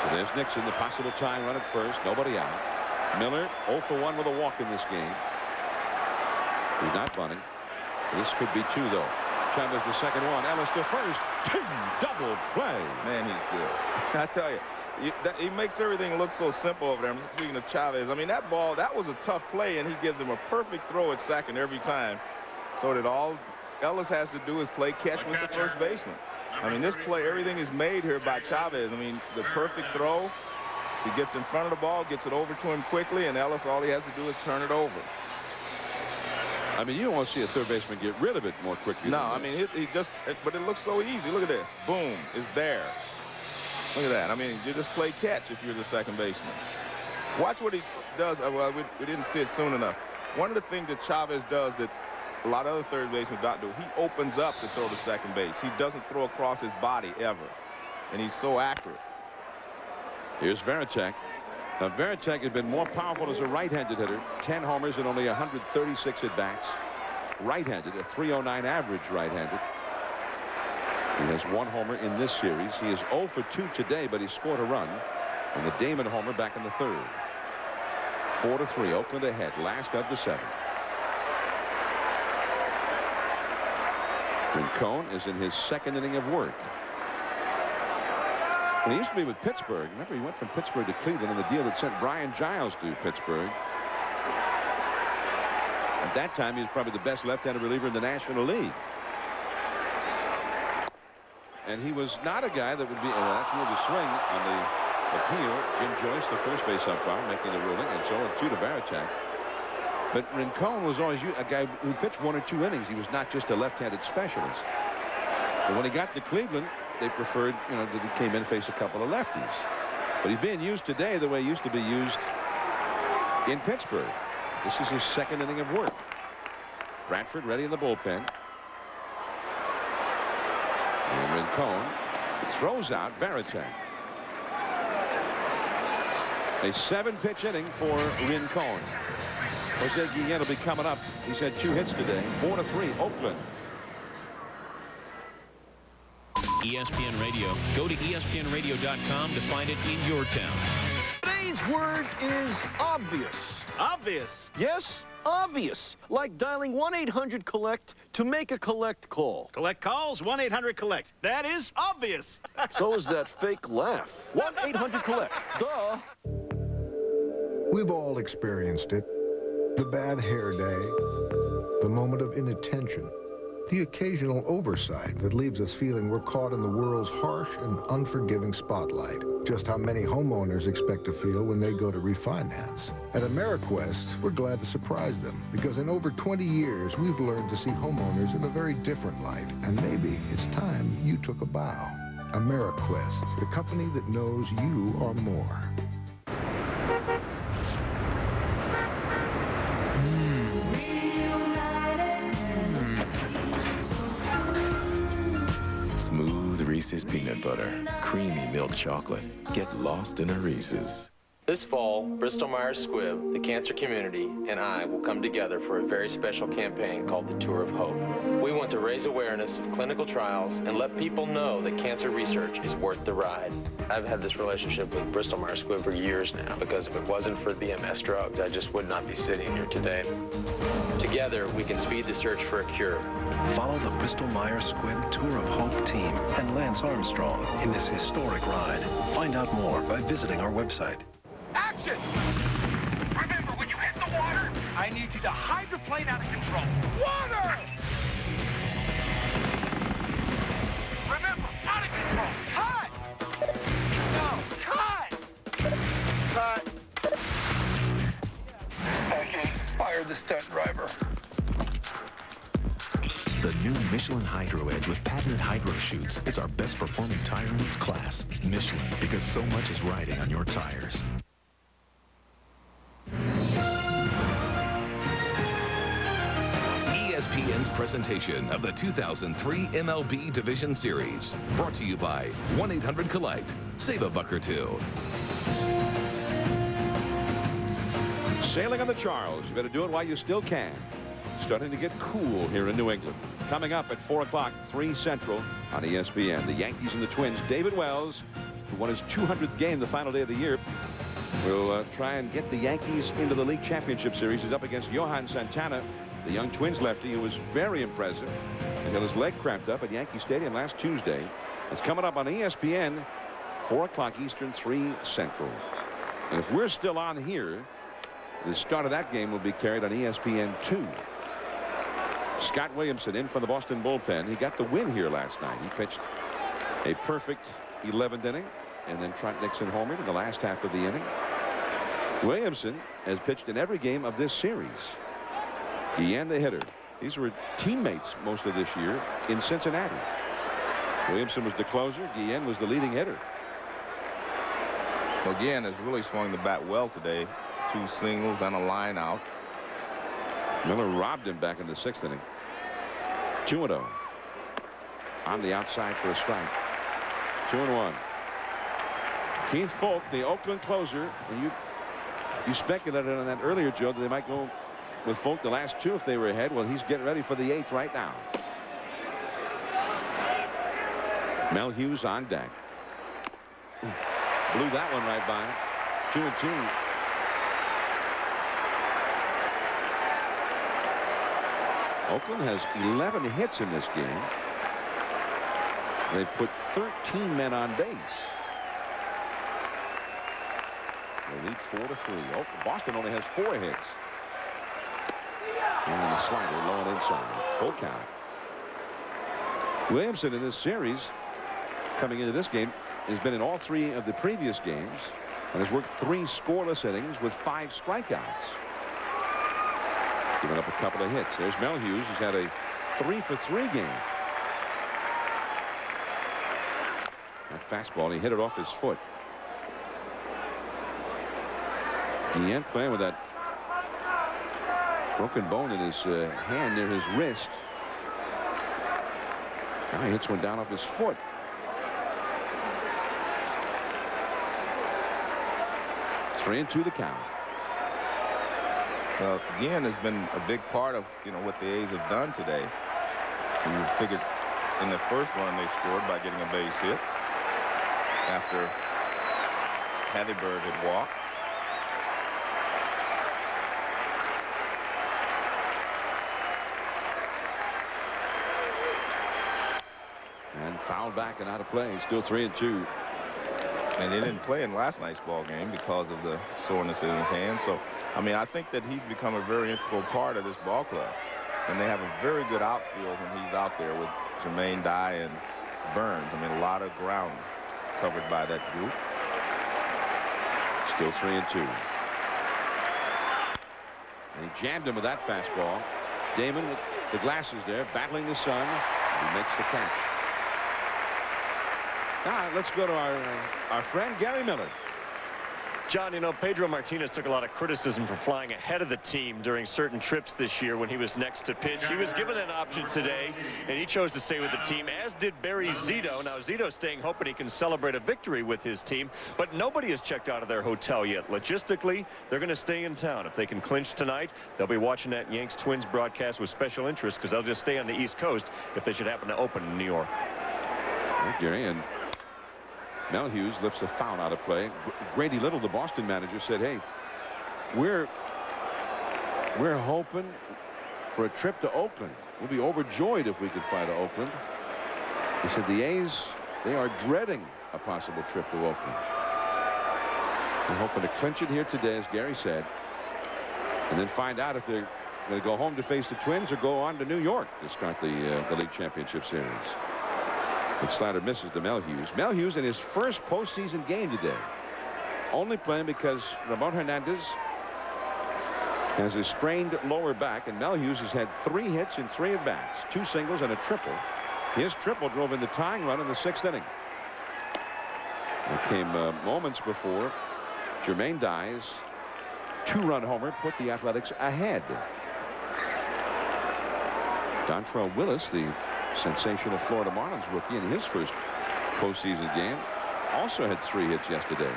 So there's Nixon, the possible tying run at first. Nobody out. Miller 0 for 1 with a walk in this game. He's not bunting. This could be 2, though. Chavez the second one. Ellis to first. Double play.
Man, he's good. I tell you, he makes everything look so simple over there. I'm speaking of Chavez. I mean, that ball, that was a tough play, and he gives him a perfect throw at second every time. So that all Ellis has to do is play catch with the first baseman. I mean, this play, everything is made here by Chavez. I mean, the perfect throw. He gets in front of the ball, gets it over to him quickly, and Ellis, all he has to do is turn it over.
I mean, you don't want to see a third baseman get rid of it more quickly.
No, I mean, but it looks so easy. Look at this. Boom, it's there. Look at that. I mean, you just play catch if you're the second baseman. Watch what he does. Well, we didn't see it soon enough. One of the things that Chavez does that a lot of other third basemen don't do, he opens up to throw to second base. He doesn't throw across his body ever, and he's so accurate.
Here's Veritek. Now, Veritek has been more powerful as a right-handed hitter. 10 homers and only 136 at-bats. Right-handed, a .309 average right-handed. He has 1 homer in this series. He is 0 for 2 today, but he scored a run on the Damon homer back in the 3rd. 4-3, Oakland ahead, last of the 7th. Rincon is in his 2nd inning of work. When he used to be with Pittsburgh, remember, he went from Pittsburgh to Cleveland in the deal that sent Brian Giles to Pittsburgh. At that time, he was probably the best left-handed reliever in the National League. And he was not a guy that would be, that's ruled a swing on the appeal. Jim Joyce, the first base umpire, making the ruling, and so on 2 to Veritek. But Rincon was always a guy who pitched 1 or 2 innings. He was not just a left-handed specialist. But when he got to Cleveland, they preferred, that he came in and faced a couple of lefties. But he's being used today the way he used to be used in Pittsburgh. This is his 2nd inning of work. Bradford ready in the bullpen. And Rincon throws out Varitek. A 7-pitch inning for Rincon. Jose Guillen will be coming up. He's had 2 hits today. 4-3, Oakland.
ESPN Radio. Go to ESPNradio.com to find it in your town.
Today's word is obvious.
Obvious.
Yes, obvious. Like dialing 1-800-COLLECT to make a collect call.
Collect calls, 1-800-COLLECT. That is obvious.
So is that fake laugh. 1-800-COLLECT. Duh.
We've all experienced it. The bad hair day, the moment of inattention, the occasional oversight that leaves us feeling we're caught in the world's harsh and unforgiving spotlight. Just how many homeowners expect to feel when they go to refinance. At AmeriQuest, we're glad to surprise them, because in over 20 years, we've learned to see homeowners in a very different light. And maybe it's time you took a bow. AmeriQuest, the company that knows you are more.
Smooth Reese's peanut butter, creamy milk chocolate. Get lost in a Reese's.
This fall, Bristol-Myers Squibb, the cancer community, and I will come together for a very special campaign called the Tour of Hope. We want to raise awareness of clinical trials and let people know that cancer research is worth the ride. I've had this relationship with Bristol-Myers Squibb for years now, because if it wasn't for the MS drugs, I just would not be sitting here today. Together, we can speed the search for a cure.
Follow the Bristol-Myers Squibb Tour of Hope team and Lance Armstrong in this historic ride. Find out more by visiting our website.
Action! Remember, when you hit the water, I need you to hydroplane out of control. Water! Remember, out of control. Cut! No, cut! Cut! Okay, fire the stunt driver.
The new Michelin Hydro Edge with patented hydro chutes. It's our best performing tire in its class. Michelin, because so much is riding on your tires.
ESPN's presentation of the 2003 MLB Division Series. Brought to you by 1-800-COLLECT. Save a buck or two.
Sailing on the Charles. You better do it while you still can. Starting to get cool here in New England. Coming up at 4 o'clock, 3 Central on ESPN. The Yankees and the Twins. David Wells, who won his 200th game the final day of the year, will try and get the Yankees into the League Championship Series. He's up against Johan Santana, the young Twins lefty, who was very impressive until his leg cramped up at Yankee Stadium last Tuesday. It's coming up on ESPN, 4 o'clock Eastern, 3 Central. And if we're still on here, the start of that game will be carried on ESPN 2. Scott Williamson in from the Boston bullpen. He got the win here last night. He pitched a perfect 11th inning, and then Trot Nixon homered in the last half of the inning. Williamson has pitched in every game of this series. Guillen, the hitter. These were teammates most of this year in Cincinnati. Williamson was the closer. Guillen was the leading hitter.
So Guillen has really swung the bat well today. 2 singles and a line out.
Miller robbed him back in the 6th inning. 2-0. On the outside for a strike. 2-1. Keith Foulke, the Oakland closer, and you speculated on that earlier, Joe, that they might go with Foulke the last 2 if they were ahead. Well, he's getting ready for the 8th right now. Mel Hughes on deck. Blew that one right by. 2-2. Oakland has 11 hits in this game. They put 13 men on base. They lead 4-3. Oh, Boston only has 4 hits. And the slider low and inside. Full count. Williamson in this series, coming into this game, has been in all 3 of the previous games and has worked 3 scoreless innings with 5 strikeouts. Giving up a couple of hits. There's Mel Hughes. He's had a 3-for-3 game. That fastball, he hit it off his foot. Guillen playing with that Broken bone in his hand near his wrist. Now he hits one down off his foot. Three and two the count.
Again, has been a big part of what the A's have done today. And you figured in the first run they scored by getting a base hit after Hathibird had walked.
And fouled back and out of play. Still 3 and 2.
And they didn't play in last night's ball game because of the soreness in his hand. So, I mean, I think that he's become a very integral part of this ball club. And they have a very good outfield when he's out there with Jermaine Dye and Burns. I mean, a lot of ground covered by that group.
Still 3 and 2. And he jammed him with that fastball. Damon with the glasses there, battling the sun. He makes the catch. Now let's go to our friend Gary Miller.
John, you know, Pedro Martinez took a lot of criticism for flying ahead of the team during certain trips this year when he was next to pitch. He was given an option today, and he chose to stay with the team, as did Barry Zito. Now, Zito's staying, hoping he can celebrate a victory with his team, but nobody has checked out of their hotel yet. Logistically, they're going to stay in town. If they can clinch tonight, they'll be watching that Yanks-Twins broadcast with special interest because they'll just stay on the East Coast if they should happen to open in New York.
Right, Gary, and Mel Hughes lifts a foul out of play. Grady Little, the Boston manager, said, hey, we're hoping for a trip to Oakland. We'll be overjoyed if we could fly to Oakland. He said the A's, they are dreading a possible trip to Oakland. We're hoping to clinch it here today, as Gary said, and then find out if they're going to go home to face the Twins or go on to New York to start the League Championship Series. And Slater misses to Mel Hughes. Mel Hughes in his first postseason game today. Only playing because Ramon Hernandez has a sprained lower back, and Mel Hughes has had 3 hits in 3 at-bats, 2 singles and a triple. His triple drove in the tying run in the 6th inning. It came moments before Jermaine Dye's 2-run homer put the Athletics ahead. Dontrell Willis, the sensational Florida Marlins rookie, in his first postseason game, also had 3 hits yesterday.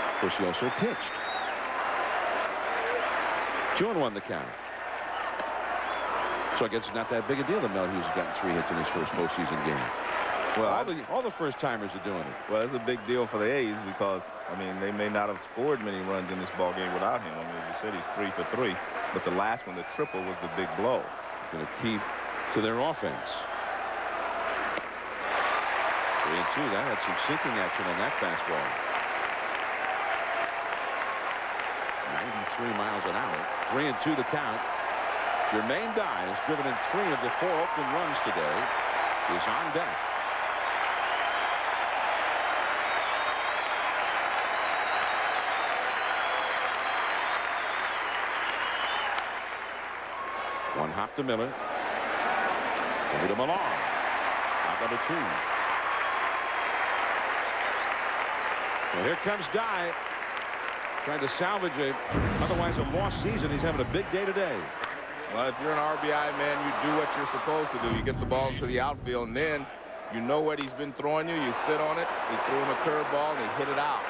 Of course, he also pitched. 2-1 the count. So I guess it's not that big a deal that Mel Hughes has gotten 3 hits in his first postseason game. Well, all the first timers are doing it.
Well, it's a big deal for the A's because, I mean, they may not have scored many runs in this ball game without him. I mean, you said he's 3 for 3, but the last one, the triple, was the big blow.
Going to key to their offense. 3 and 2. That had some sinking action on that fastball. 93 miles an hour. 3 and 2 the count. Jermaine Dye has driven in 3 of the 4 Oakland runs today. Is on deck. One hop to Miller. Over to Millar. Out number 2. Well, here comes Dye, trying to salvage otherwise a lost season. He's having a big day today.
Well, if you're an RBI man, you do what you're supposed to do. You get the ball into the outfield, and then you know what he's been throwing you. You sit on it. He threw him a curveball, and he hit it out.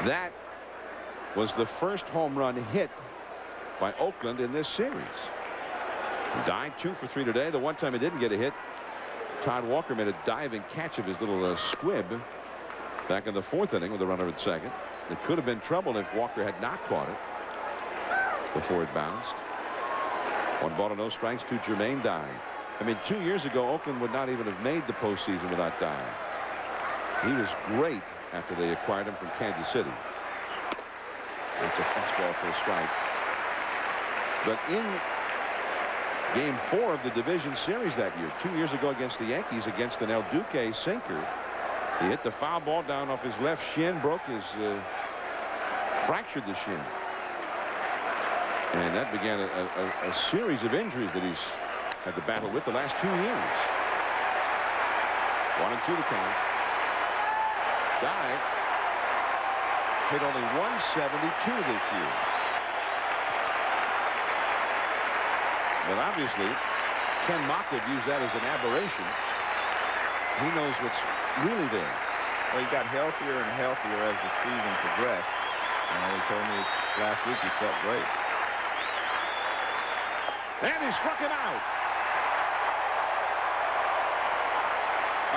That was the first home run hit by Oakland in this series. Dye 2 for 3 today. The one time he didn't get a hit, Todd Walker made a diving catch of his little squib back in the 4th inning with a runner at second. It could have been trouble if Walker had not caught it before it bounced. 1 ball to no strikes to Jermaine Dye. I mean, 2 years ago, Oakland would not even have made the postseason without Dye. He was great after they acquired him from Kansas City. It's a fastball for a strike. But in Game 4 of the division series that year, 2 years ago against the Yankees, against an El Duque sinker, he hit the foul ball down off his left shin, fractured the shin. And that began a series of injuries that he's had to battle with the last 2 years. 1 and 2 the count. Guy hit only 172 this year. But obviously, Ken Mockler views that as an aberration. He knows what's really there.
Well, he got healthier and healthier as the season progressed. And he told me last week he felt great.
And he struck him out.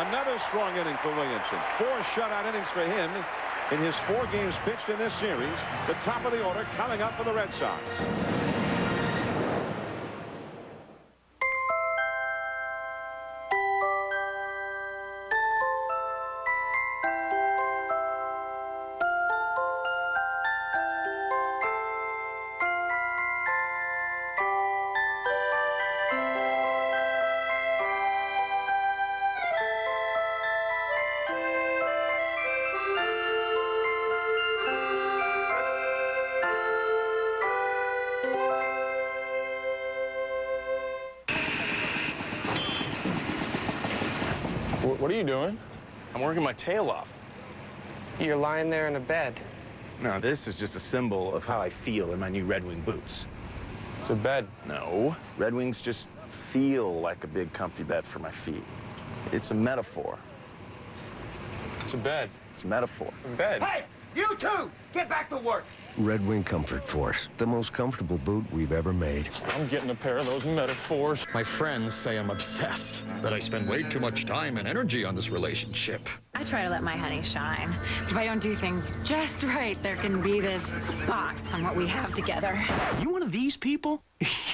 Another strong inning for Williamson. 4 shutout innings for him in his 4 games pitched in this series. The top of the order coming up for the Red Sox.
What are you doing?
I'm working my tail off.
You're lying there in a bed.
No, this is just a symbol of how I feel in my new Red Wing boots.
It's a bed.
No. Red Wings just feel like a big comfy bed for my feet. It's a metaphor.
It's a bed.
It's a metaphor.
A bed.
Hey, you two, get back to work.
Red Wing Comfort Force, the most comfortable boot we've ever made.
I'm getting a pair of those metaphors.
My friends say I'm obsessed, that I spend way too much time and energy on this relationship.
I try to let my honey shine. But if I don't do things just right, there can be this spot on what we have together.
You one of these people?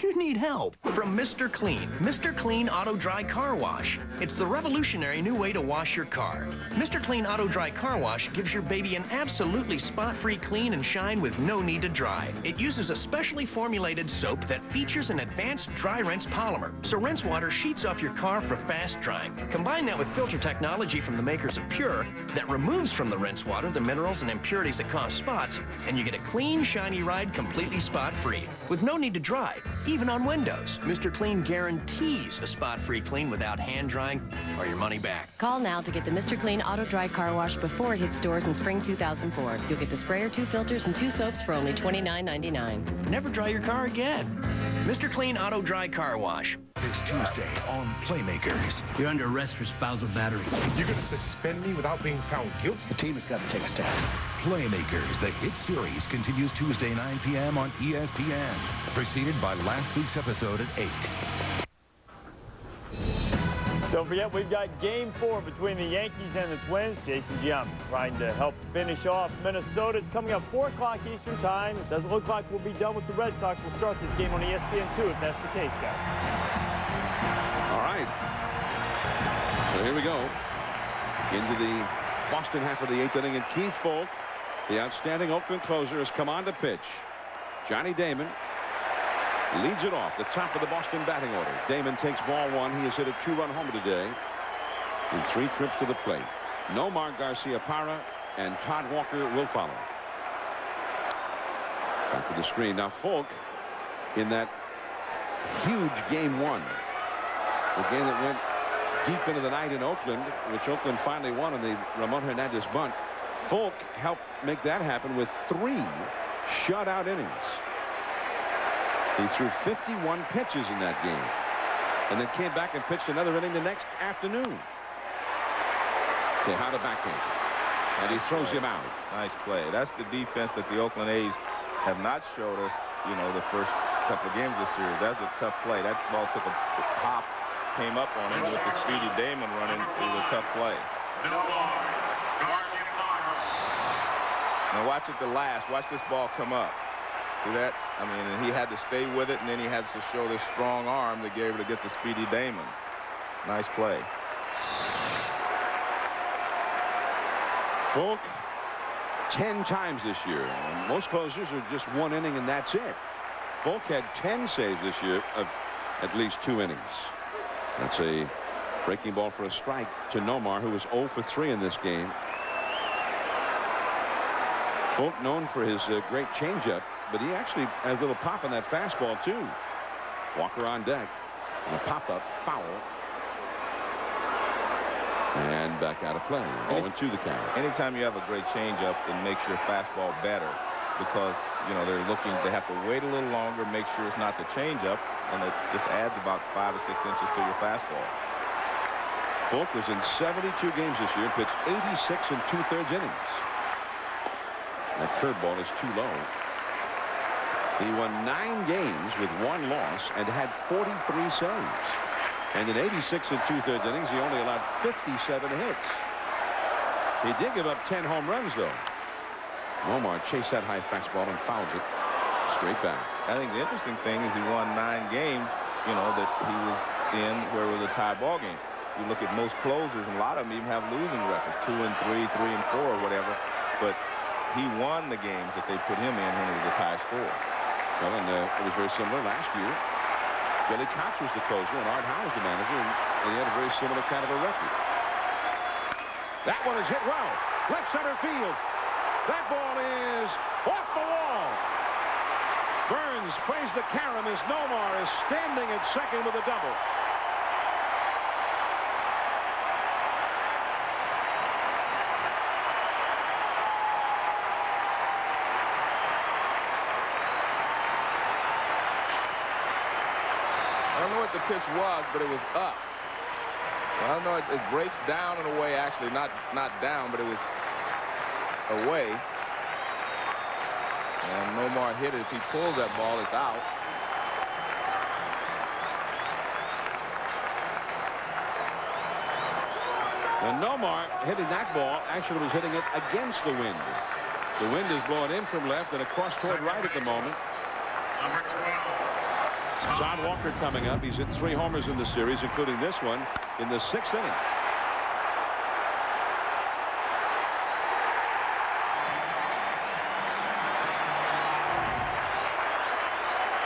You need help. From Mr. Clean. Mr. Clean Auto Dry Car Wash. It's the revolutionary new way to wash your car. Mr. Clean Auto Dry Car Wash gives your baby an absolutely spot-free clean and shine with no need to dry. It uses a specially formulated soap that features an advanced dry rinse polymer, so rinse water sheets off your car for fast drying. Combine that with filter technology from the makers of Pure that removes from the rinse water the minerals and impurities that cause spots, and you get a clean, shiny ride completely spot-free, with no need to dry, even on windows. Mr. Clean guarantees a spot-free clean without hand drying or your money back.
Call now to get the Mr. Clean Auto Dry Car Wash before it hits stores in spring 2004. You'll get the sprayer, 2 filters, and 2 soaps for only $29.99.
Never dry your car again. Mr. Clean Auto Dry Car Wash.
This Tuesday on Playmakers.
You're under arrest for spousal battery.
You're going to suspend me without being found guilty?
The team has got to take a stand.
Playmakers, the hit series, continues Tuesday 9 p.m. on ESPN. Preceded by last week's episode at 8.
Don't forget, we've got Game 4 between the Yankees and the Twins. Jason Giambi trying to help finish off Minnesota. It's coming up 4 o'clock Eastern time. It doesn't look like we'll be done with the Red Sox. We'll start this game on ESPN2 if that's the case, guys.
All right. So here we go. Into the Boston half of the 8th inning, and Keith Folk, the outstanding Oakland closer, has come on to pitch. Johnny Damon leads it off, the top of the Boston batting order. Damon takes ball 1. He has hit a 2-run homer today in 3 trips to the plate. Nomar Garcia-Parra and Todd Walker will follow. Back to the screen. Now Folk, in that huge Game 1, the game that went deep into the night in Oakland, which Oakland finally won on the Ramon Hernandez bunt, Folk helped make that happen with 3 shutout innings. He threw 51 pitches in that game and then came back and pitched another inning the next afternoon. Tejada backhand, and he throws him out.
Nice play. That's the defense that the Oakland A's have not showed us, you know, the first couple of games of this series. That's a tough play. That ball took a hop, came up on him with the Speedy Damon running. It was a tough play. Now watch it the last. Watch this ball come up. See that? I mean, and he had to stay with it, and then he had to show this strong arm to be able to get the Speedy Damon. Nice play.
Folk 10 times this year. Most closers are just 1 inning and that's it. Folk had 10 saves this year of at least 2 innings. That's a breaking ball for a strike to Nomar, who was 0 for 3 in this game. Folk known for his great changeup, but he actually has a little pop on that fastball too. Walker on deck and a pop-up foul. And back out of play. 0-2 the count.
Anytime you have a great changeup, it makes your fastball better because, you know, they have to wait a little longer, make sure it's not the changeup, and it just adds about 5 or 6 inches to your fastball.
Folk was in 72 games this year and pitched 86 2/3 innings. That curveball is too low. He won 9 games with 1 loss and had 43 saves. And in 86 2/3 innings, he only allowed 57 hits. He did give up 10 home runs, though. Nomar chased that high fastball and fouls it straight back.
I think the interesting thing is he won 9 games, you know, that he was in where it was a tie ball game. You look at most closers, and a lot of them even have losing records, 2-3, 3-4, or whatever. But he won the games that they put him in when it was a tie score.
Well, and it was very similar last year. Billy Cox was the closer, and Art Howe was the manager, and he had a very similar kind of a record. That one is hit well. Left center field. That ball is off the wall. Burns plays the carom as Nomar is standing at second with a double.
I don't know what the pitch was, but it was up. I don't know, it breaks down in a way, actually, not down, but it was away. And Nomar hit it. If he pulls that ball, it's out.
And Nomar hitting that ball actually was hitting it against the wind. The wind is blowing in from left and across toward right at the moment.
Number 12.
John Walker coming up. He's hit 3 homers in the series, including this one in the 6th inning.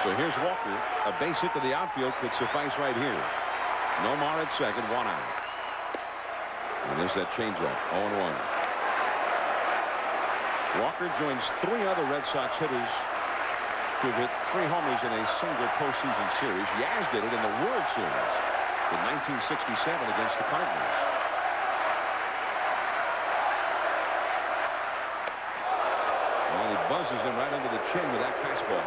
So here's Walker. A base hit to the outfield could suffice right here. Nomar at second, 1 out. And there's that changeup, 0-1. Walker joins 3 other Red Sox hitters who have hit 3 homers in a single postseason series. Yaz did it in the World Series in 1967 against the Cardinals. And he buzzes him right under the chin with that fastball.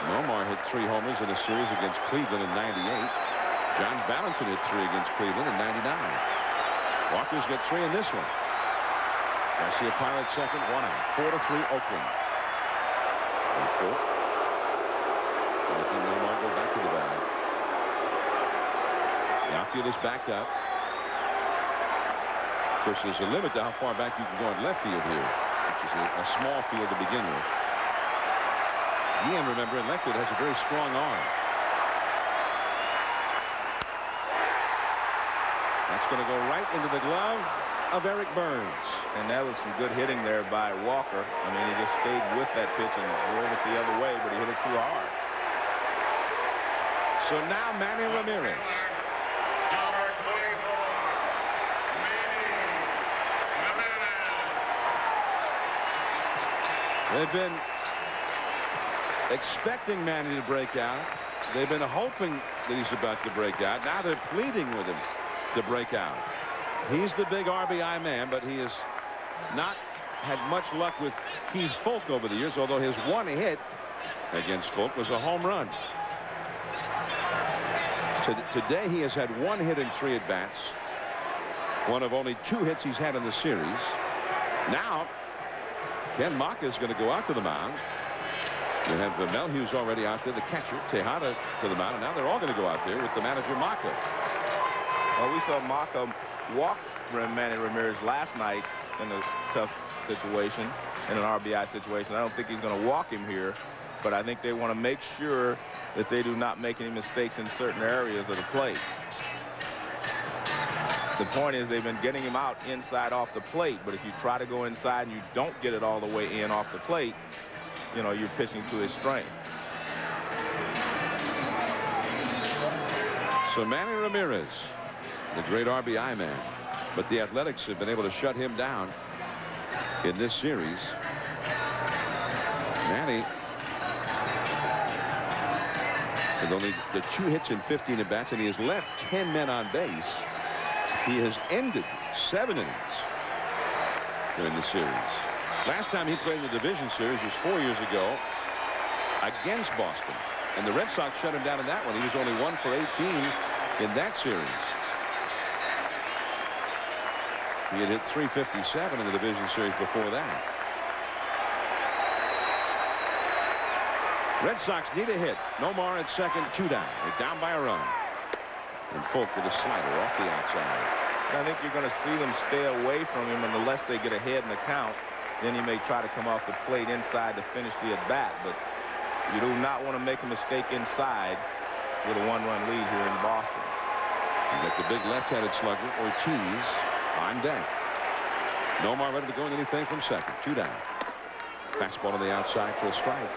Nomar hit 3 homers in a series against Cleveland in '98. John Valentin hit 3 against Cleveland in '99. Walker's got 3 in this one. Garcia Pirate second, 1 out. 4-3 Oakland. And 4. Making Nomar go back to the bag. The outfield is backed up. Of course, there's a limit to how far back you can go in left field here, which is a small field to begin with. Ian, remember, in left field has a very strong arm. That's going to go right into the glove of Eric Burns.
And that was some good hitting there by Walker. I mean, he just stayed with that pitch and drove it the other way, but he hit it too hard.
So now Manny Ramirez.
Number 24. Manny Ramirez.
They've been expecting Manny to break out. They've been hoping that he's about to break out. Now they're pleading with him to break out. He's the big RBI man, but he has not had much luck with Keith Folk over the years, although his 1 hit against Folk was a home run. Today he has had 1 hit in 3 at-bats, one of only 2 hits he's had in the series. Now Ken Maka is going to go out to the mound. You have Melhuse already out there, the catcher, Tejada to the mound, and now they're all going to go out there with the manager Maka.
Well, we saw Maka walk Manny Ramirez last night in a tough situation, in an RBI situation. I don't think he's going to walk him here, but I think they want to make sure that they do not make any mistakes in certain areas of the plate. The point is they've been getting him out inside off the plate, but if you try to go inside and you don't get it all the way in off the plate, you know, you're pitching to his strength.
So Manny Ramirez, the great RBI man, but the Athletics have been able to shut him down in this series. Manny With only the 2 hits in 15 at-bats, and he has left 10 men on base. He has ended 7 innings during the series. Last time he played in the division series was 4 years ago against Boston. And the Red Sox shut him down in that one. He was only 1 for 18 in that series. He had hit .357 in the division series before that. Red Sox need a hit. Nomar at second, 2 down. They're down by a run. And Folk with a slider off the outside.
I think you're going to see them stay away from him unless they get ahead in the count. Then he may try to come off the plate inside to finish the at-bat. But you do not want to make a mistake inside with a 1-run lead here in Boston.
You got the big left-handed slugger, Ortiz, on deck. Nomar ready to go in anything from second. 2 down. Fastball on the outside for a strike.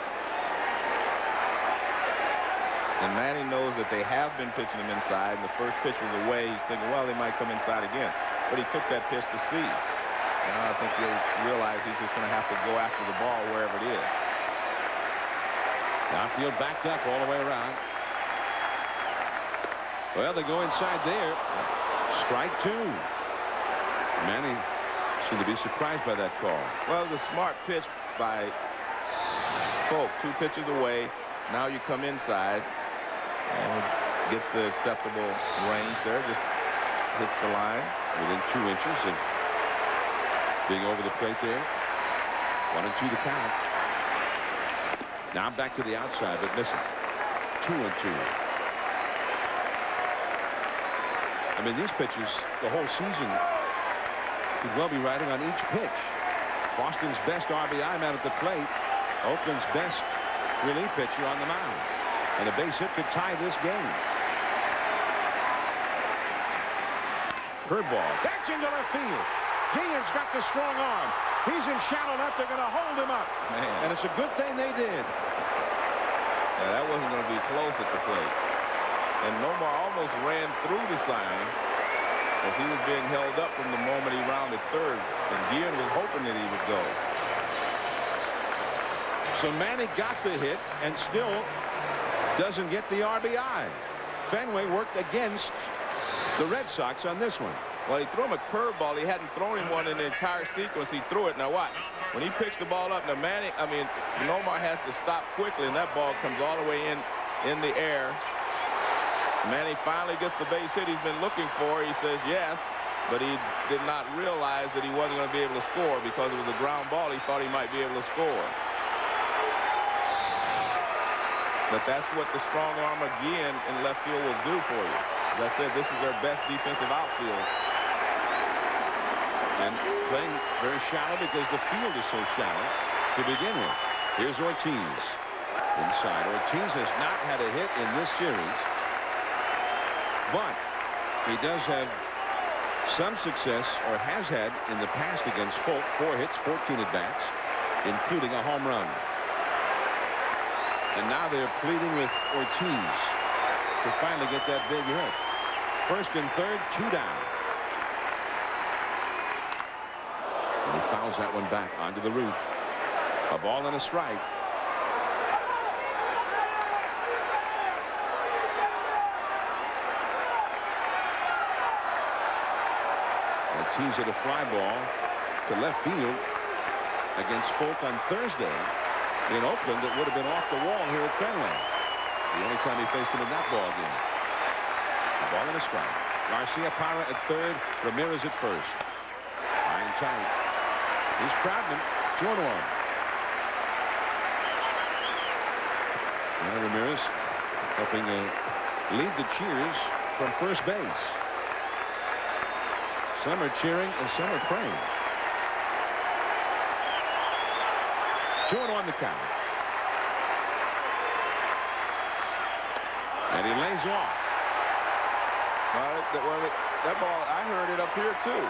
And Manny knows that they have been pitching him inside. And the first pitch was away. He's thinking, well, they might come inside again. But he took that pitch to see. And I think he'll realize he's just going to have to go after the ball wherever it is.
Outfield backed up all the way around. Well, they go inside there. Strike 2. Manny seemed to be surprised by that call.
Well, the smart pitch by Folk. 2 pitches away. Now you come inside. And it gets the acceptable range there. Just hits the line.
Within 2 inches of being over the plate there. 1-2 the count. Now back to the outside, but missing. 2-2. I mean, these pitches, the whole season, could well be riding on each pitch. Boston's best RBI man at the plate. Oakland's best relief pitcher on the mound. And a base hit could tie this game. Curveball. That's into left field. Guillen's got the strong arm. He's in shallow left. They're going to hold him up.
Man.
And it's a good thing they did.
Yeah, that wasn't going to be close at the plate. And Nomar almost ran through the sign as he was being held up from the moment he rounded third. And Guillen was hoping that he would go.
So Manny got the hit and still doesn't get the RBI. Fenway worked against the Red Sox on this one.
Well, he threw him a curveball. He hadn't thrown him one in the entire sequence. He threw it. Now watch. When he picks the ball up, now Nomar has to stop quickly, and that ball comes all the way in the air. Manny finally gets the base hit he's been looking for. He says yes, but he did not realize that he wasn't going to be able to score because it was a ground ball. He thought he might be able to score. But that's what the strong arm again in left field will do for you. As I said, this is their best defensive outfield.
And playing very shallow because the field is so shallow to begin with. Here's Ortiz inside. Ortiz has not had a hit in this series, but he does have some success, or has had in the past against Folk. 4 hits, 14 at-bats, including a home run. And now they're pleading with Ortiz to finally get that big hit. First and third, 2 down. And he fouls that one back onto the roof. A ball and a strike. Ortiz hit a fly ball to left field against Folk on Thursday in Oakland. That would have been off the wall here at Fenway. The only time he faced him in that ball game. A ball and a strike. Garcia Parra at third. Ramirez at first. Lying tight. He's Proudman. 2-1. Now Ramirez helping lead the cheers from first base. Some are cheering and some are praying. 2-1 the count. And he lays off.
Well, that ball, I heard it up here too.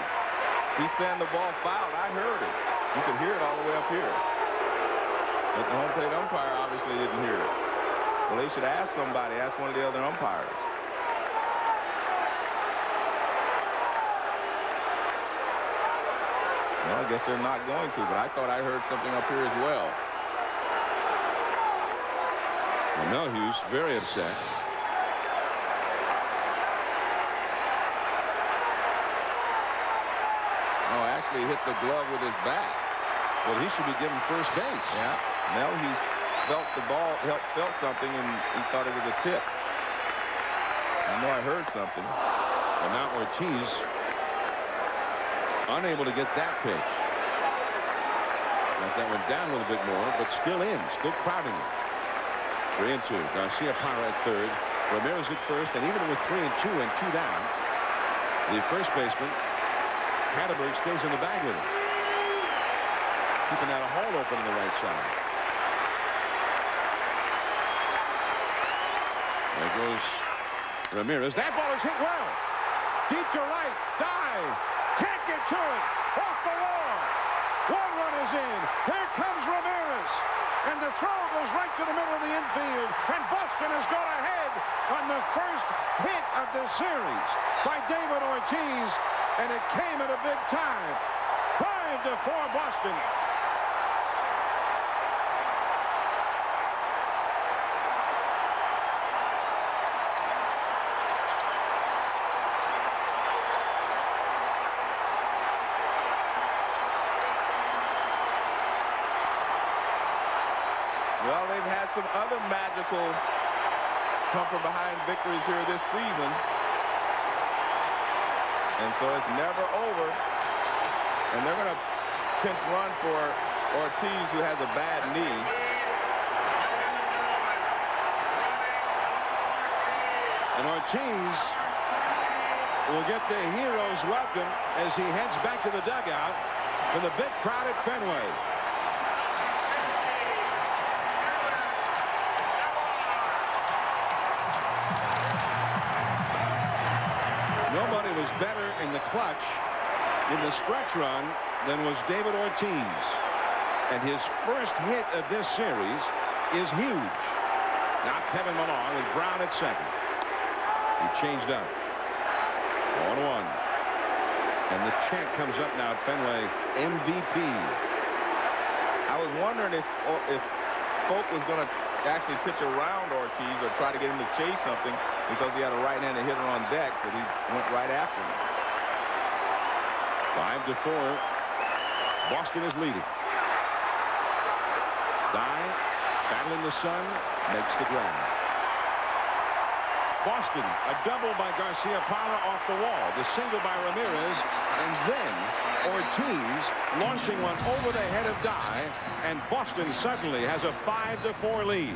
He's saying the ball fouled. I heard it. You could hear it all the way up here. But the home plate umpire obviously didn't hear it. Well, they should ask somebody, ask one of the other umpires. Well, I guess they're not going to, but I thought I heard something up here as well.
Melhuse very upset.
Oh, actually hit the glove with his bat.
Well, he should be given first base.
Yeah. Melhuse felt the ball, felt something, and he thought it was a tip. I know I heard something.
And now Ortiz unable to get that pitch. That went down a little bit more, but still in, still crowding it. 3-2. Garcia-Parra at third. Ramirez at first, and even with 3-2 and 2 down, the first baseman, Hatterberg, stays in the bag with him, keeping that hole open on the right side. There goes Ramirez. That ball is hit well. Deep to right. Dive. Can't get to it. Off the wall. One run is in. Here comes Ramirez. And the throw goes right to the middle of the infield. And Boston has gone ahead on the first hit of the series by David Ortiz. And it came at a big time. 5-4 Boston.
Well, they've had some other magical come-from-behind victories here this season. And so it's never over. And they're going to pinch run for Ortiz, who has a bad knee.
And Ortiz will get the hero's welcome as he heads back to the dugout for the big crowd at Fenway. Nobody was better in the clutch in the stretch run than was David Ortiz. And his first hit of this series is huge. Now Kevin Millar with Brown at second. He changed up. 1-1. And the chant comes up now at Fenway, MVP.
I was wondering if Folk was going to actually pitch around Ortiz or try to get him to chase something because he had a right-handed hitter on deck, but he went right after him.
5-4. Boston is leading. Dye, battling the sun, makes the grab. Boston, a double by Garcia-Parra off the wall. The single by Ramirez, and then Ortiz launching one over the head of Dye, and Boston suddenly has a 5-4 lead.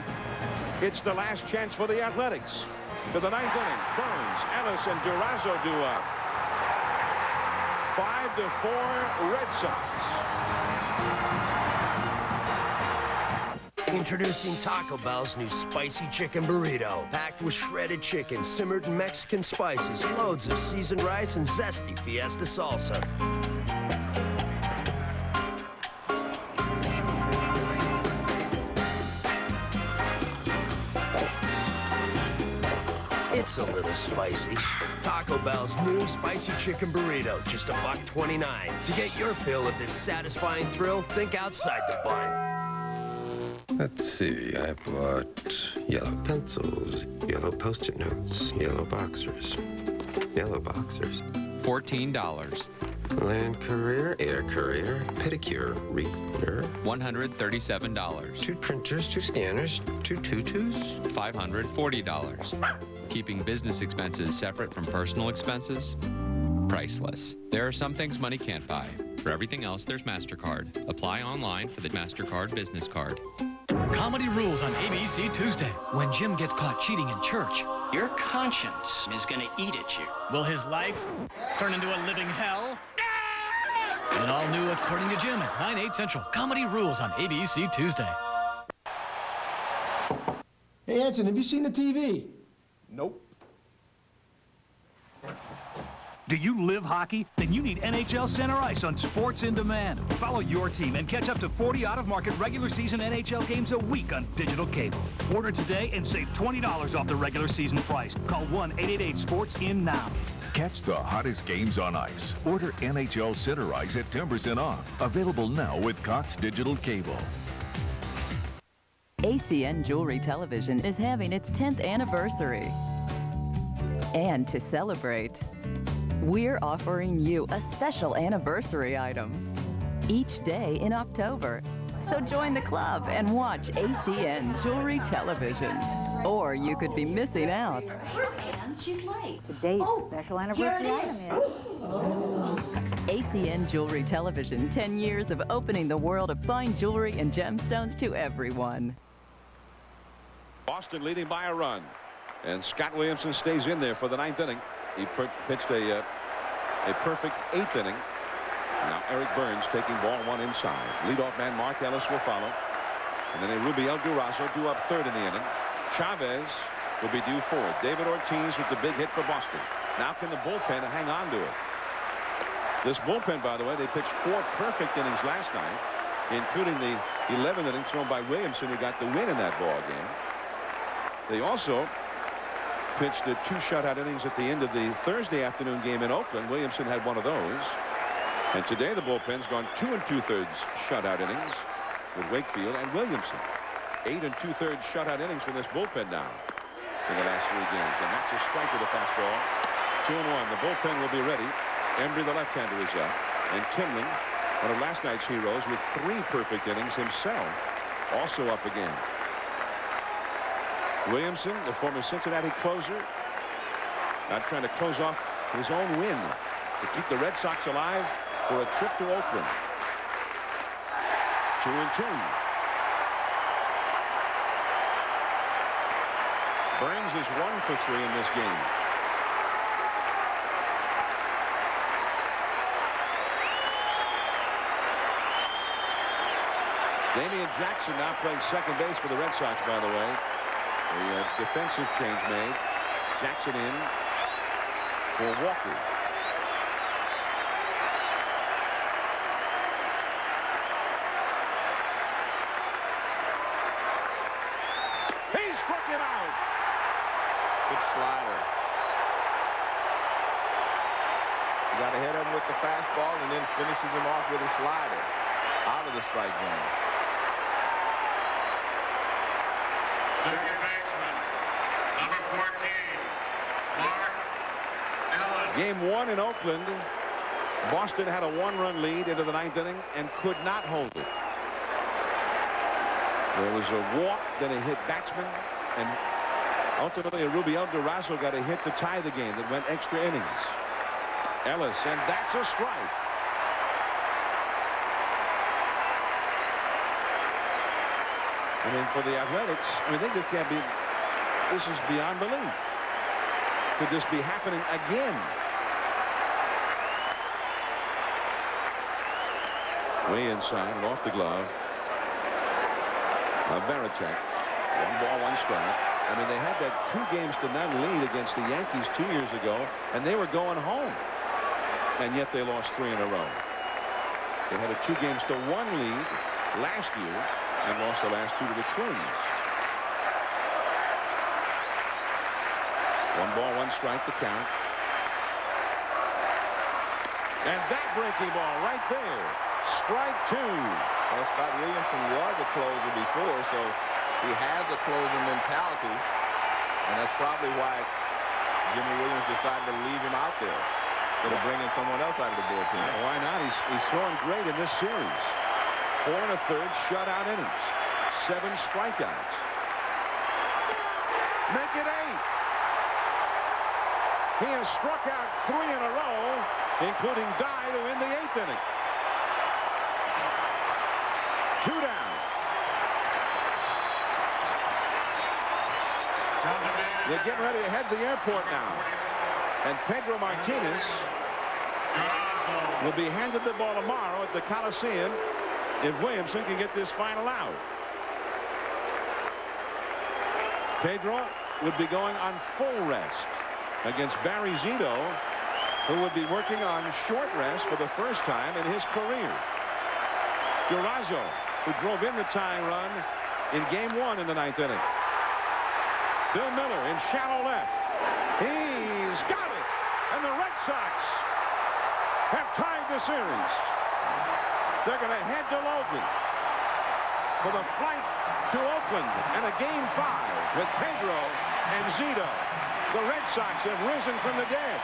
It's the last chance for the Athletics. To the ninth inning, Burns, Ellis, and Durazo do up. 5-4 Red Sox.
Introducing Taco Bell's new spicy chicken burrito. Packed with shredded chicken, simmered in Mexican spices, loads of seasoned rice, and zesty fiesta salsa. It's a little spicy. Taco Bell's new spicy chicken burrito, just $1.29. To get your fill of this satisfying thrill, think outside the bun.
Let's see, I bought yellow pencils, yellow Post-it notes, yellow boxers. Yellow boxers.
$14.
Land courier, air courier, pedicure, reader.
$137.
2 printers, 2 scanners, 2 tutus.
$540. Keeping business expenses separate from personal expenses? Priceless. There are some things money can't buy. For everything else, there's MasterCard. Apply online for the MasterCard business card.
Comedy rules on ABC Tuesday. When Jim gets caught cheating in church,
your conscience is gonna eat at you.
will his life turn into a living hell? And all new According to Jim at 9/8 Central. Comedy rules on ABC Tuesday.
Hey, Anson, have you seen the TV?
Nope.
Do you live hockey? Then you need NHL Center Ice on Sports in Demand. Follow your team and catch up to 40 out-of-market regular season NHL games a week on digital cable. Order today and save $20 off the regular season price. Call 1-888-SPORTS-IN now.
Catch the hottest games on ice. Order NHL Center Ice at 10% off. Available now with Cox Digital Cable.
ACN Jewelry Television is having its 10th anniversary. And to celebrate, we're offering you a special anniversary item each day in October. So join the club and watch ACN Jewelry Television. Or you could be missing out.
Where's Ann? She's late.
Today's special anniversary
here it is.
ACN Jewelry Television, 10 years of opening the world of fine jewelry and gemstones to everyone.
Boston leading by a run. And Scott Williamson stays in there for the 9th inning. He pitched a perfect 8th inning. Now Eric Burns taking ball 1 inside. Leadoff man Mark Ellis will follow. And then a Rubiel Durazo due up 3rd in the inning. Chavez will be due 4th. David Ortiz with the big hit for Boston. Now can the bullpen hang on to it? This bullpen, by the way, they pitched 4 perfect innings last night, including the 11th inning thrown by Williamson, who got the win in that ball game. They also pitched 2 shutout innings at the end of the Thursday afternoon game in Oakland. Williamson had one of those. And today the bullpen's gone 2 2/3 shutout innings with Wakefield and Williamson. 8 2/3 shutout innings from this bullpen now in the last 3 games. And that's a strike with a fastball. 2-1. The bullpen will be ready. Embry, the left-hander, is up. And Timlin, one of last night's heroes, with 3 perfect innings himself, also up again. Williamson, the former Cincinnati closer, not trying to close off his own win to keep the Red Sox alive for a trip to Oakland. 2-2. Burns is 1 for 3 in this game. Damian Jackson now playing second base for the Red Sox, by the way. A defensive change made. Jackson in for Walker. He struck him out.
Good slider. You got to hit him with the fastball and then finishes him off with a slider out of the strike zone.
Second baseman, number 14, Mark Ellis.
Game 1 in Oakland. Boston had a 1-run lead into the 9th inning and could not hold it. There was a walk, then a hit batsman, and ultimately a Rubiel Durazo got a hit to tie the game that went extra innings. Ellis, and that's a strike. I mean, for the Athletics, I mean, this can't be, this is beyond belief. Could this be happening again? Way inside and off the glove. Varitek, 1 ball, 1 strike. I mean, they had that 2-0 lead against the Yankees 2 years ago, and they were going home. And yet they lost 3 in a row. They had a 2-1 lead last year and lost the last 2 to the Twins. 1 ball, 1 strike to count. And that breaking ball right there. Strike 2.
Well, Scott Williamson was a closer before, so he has a closer mentality. And that's probably why Jimmy Williams decided to leave him out there instead of bringing someone else out of the bullpen.
Yeah, why not? He's throwing great in this series. 4 1/3 shutout innings. 7 strikeouts. Make it 8. He has struck out 3 in a row, including Dye to win the 8th inning. 2 down. They're getting ready to head to the airport now. And Pedro Martinez will be handed the ball tomorrow at the Coliseum if Williamson can get this final out. Pedro would be going on full rest against Barry Zito, who would be working on short rest for the first time in his career. Durazo, who drove in the tying run in game 1 in the 9th inning. Bill Miller in shallow left. He's got it. And the Red Sox have tied the series. They're going to head to Logan. for the flight to Oakland and a Game 5 with Pedro and Zito. The Red Sox have risen from the dead.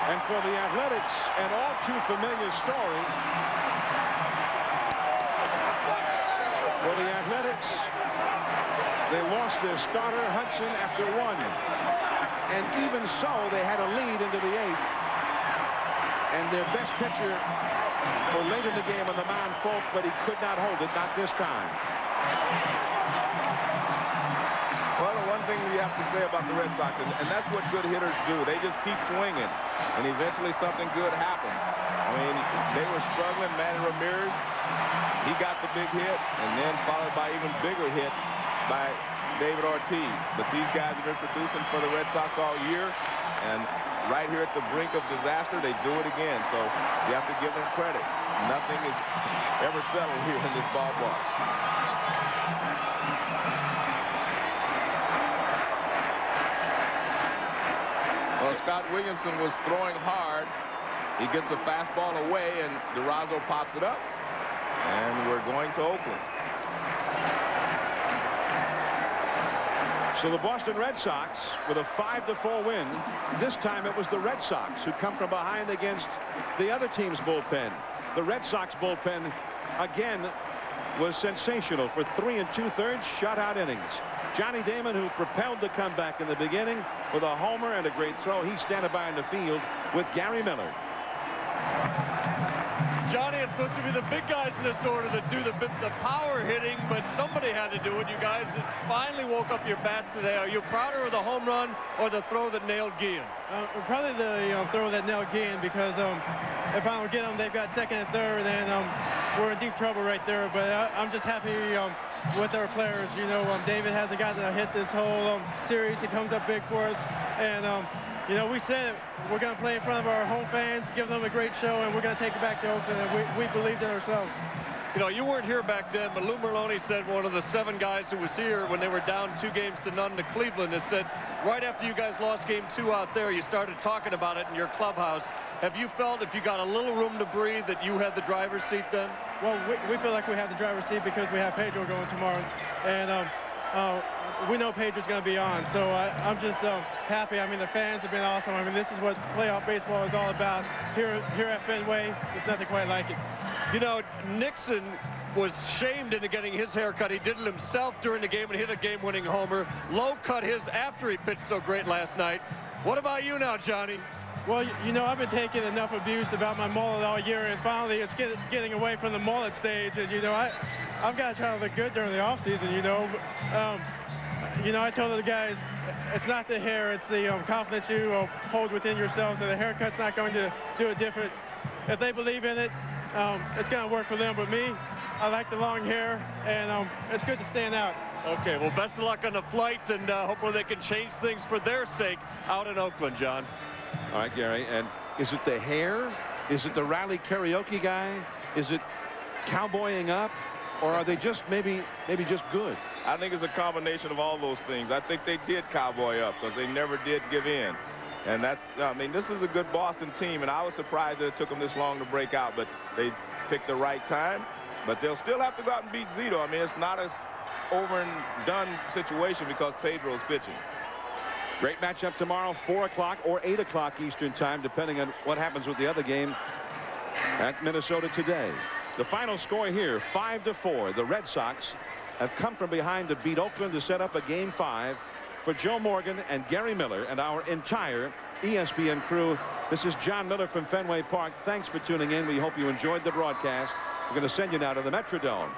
And for the Athletics, an all too familiar story. For the Athletics, they lost their starter, Hudson, after 1. And even so, they had a lead into the 8th. And their best pitcher for late in the game on the mound, Folk, but he could not hold it, not this time.
Well, the one thing you have to say about the Red Sox, and that's what good hitters do, they just keep swinging, and eventually something good happens. I mean, they were struggling. Manny Ramirez, he got the big hit, and then followed by even bigger hit by David Ortiz. But these guys have been producing for the Red Sox all year, and right here at the brink of disaster, they do it again. So you have to give them credit. Nothing is ever settled here in this ballpark. Well, Scott Williamson was throwing hard. He gets a fastball away, and DeRozzo pops it up. And we're going to Oakland.
So the Boston Red Sox with a 5-4 win. This time it was the Red Sox who come from behind against the other team's bullpen. The Red Sox bullpen again was sensational for 3 2/3 shutout innings. Johnny Damon, who propelled the comeback in the beginning with a homer and a great throw. He's standing by in the field with Gary Miller.
Johnny is supposed to be the big guys in this order that do the power hitting, but somebody had to do it. You guys finally woke up your bats today. Are you prouder of the home run or the throw that nailed Guillen?
Probably the throw that nailed Guillen, because if I don't get them, they've got second and third, and we're in deep trouble right there. But I'm just happy with our players. You know, David hasn't gotten a hit this whole series. He comes up big for us, and you know, we said it. We're going to play in front of our home fans, give them a great show, and we're going to take it back to Oakland, and we believed in ourselves.
You know, you weren't here back then, but Lou Merlone said, one of the 7 guys who was here when they were down 2-0 to Cleveland, has said right after you guys lost game 2 out there, you started talking about it in your clubhouse. Have you felt, if you got a little room to breathe, that you had the driver's seat then?
Well, we feel like we have the driver's seat because we have Pedro going tomorrow, and we know Pedro's going to be on, so I'm just happy. I mean, the fans have been awesome. I mean, this is what playoff baseball is all about. Here at Fenway, there's nothing quite like it.
You know, Nixon was shamed into getting his haircut. He did it himself during the game and hit a game-winning homer. Lowe cut his after he pitched so great last night. What about you now, Johnny?
Well, you know, I've been taking enough abuse about my mullet all year, and finally it's getting away from the mullet stage. And, you know, I've got to try to look good during the offseason, you know. You know, I told the guys, it's not the hair, it's the confidence you hold within yourselves, and the haircut's not going to do a difference. If they believe in it, it's going to work for them. But me, I like the long hair, and it's good to stand out.
Okay, well, best of luck on the flight, and hopefully they can change things for their sake out in Oakland, John.
All right, Gary, and is it the hair? Is it the rally karaoke guy? Is it cowboying up? Or are they just maybe just good?
I think it's a combination of all those things. I think they did cowboy up because they never did give in. And that's, I mean, this is a good Boston team, and I was surprised that it took them this long to break out, but they picked the right time. But they'll still have to go out and beat Zito. I mean, it's not a over and done situation because Pedro's pitching.
Great matchup tomorrow, 4 o'clock or 8 o'clock Eastern time, depending on what happens with the other game at Minnesota today. The final score here, 5-4. The Red Sox have come from behind to beat Oakland to set up a game 5. For Joe Morgan and Gary Miller and our entire ESPN crew, this is John Miller from Fenway Park. Thanks for tuning in. We hope you enjoyed the broadcast. We're going to send you now to the Metrodome.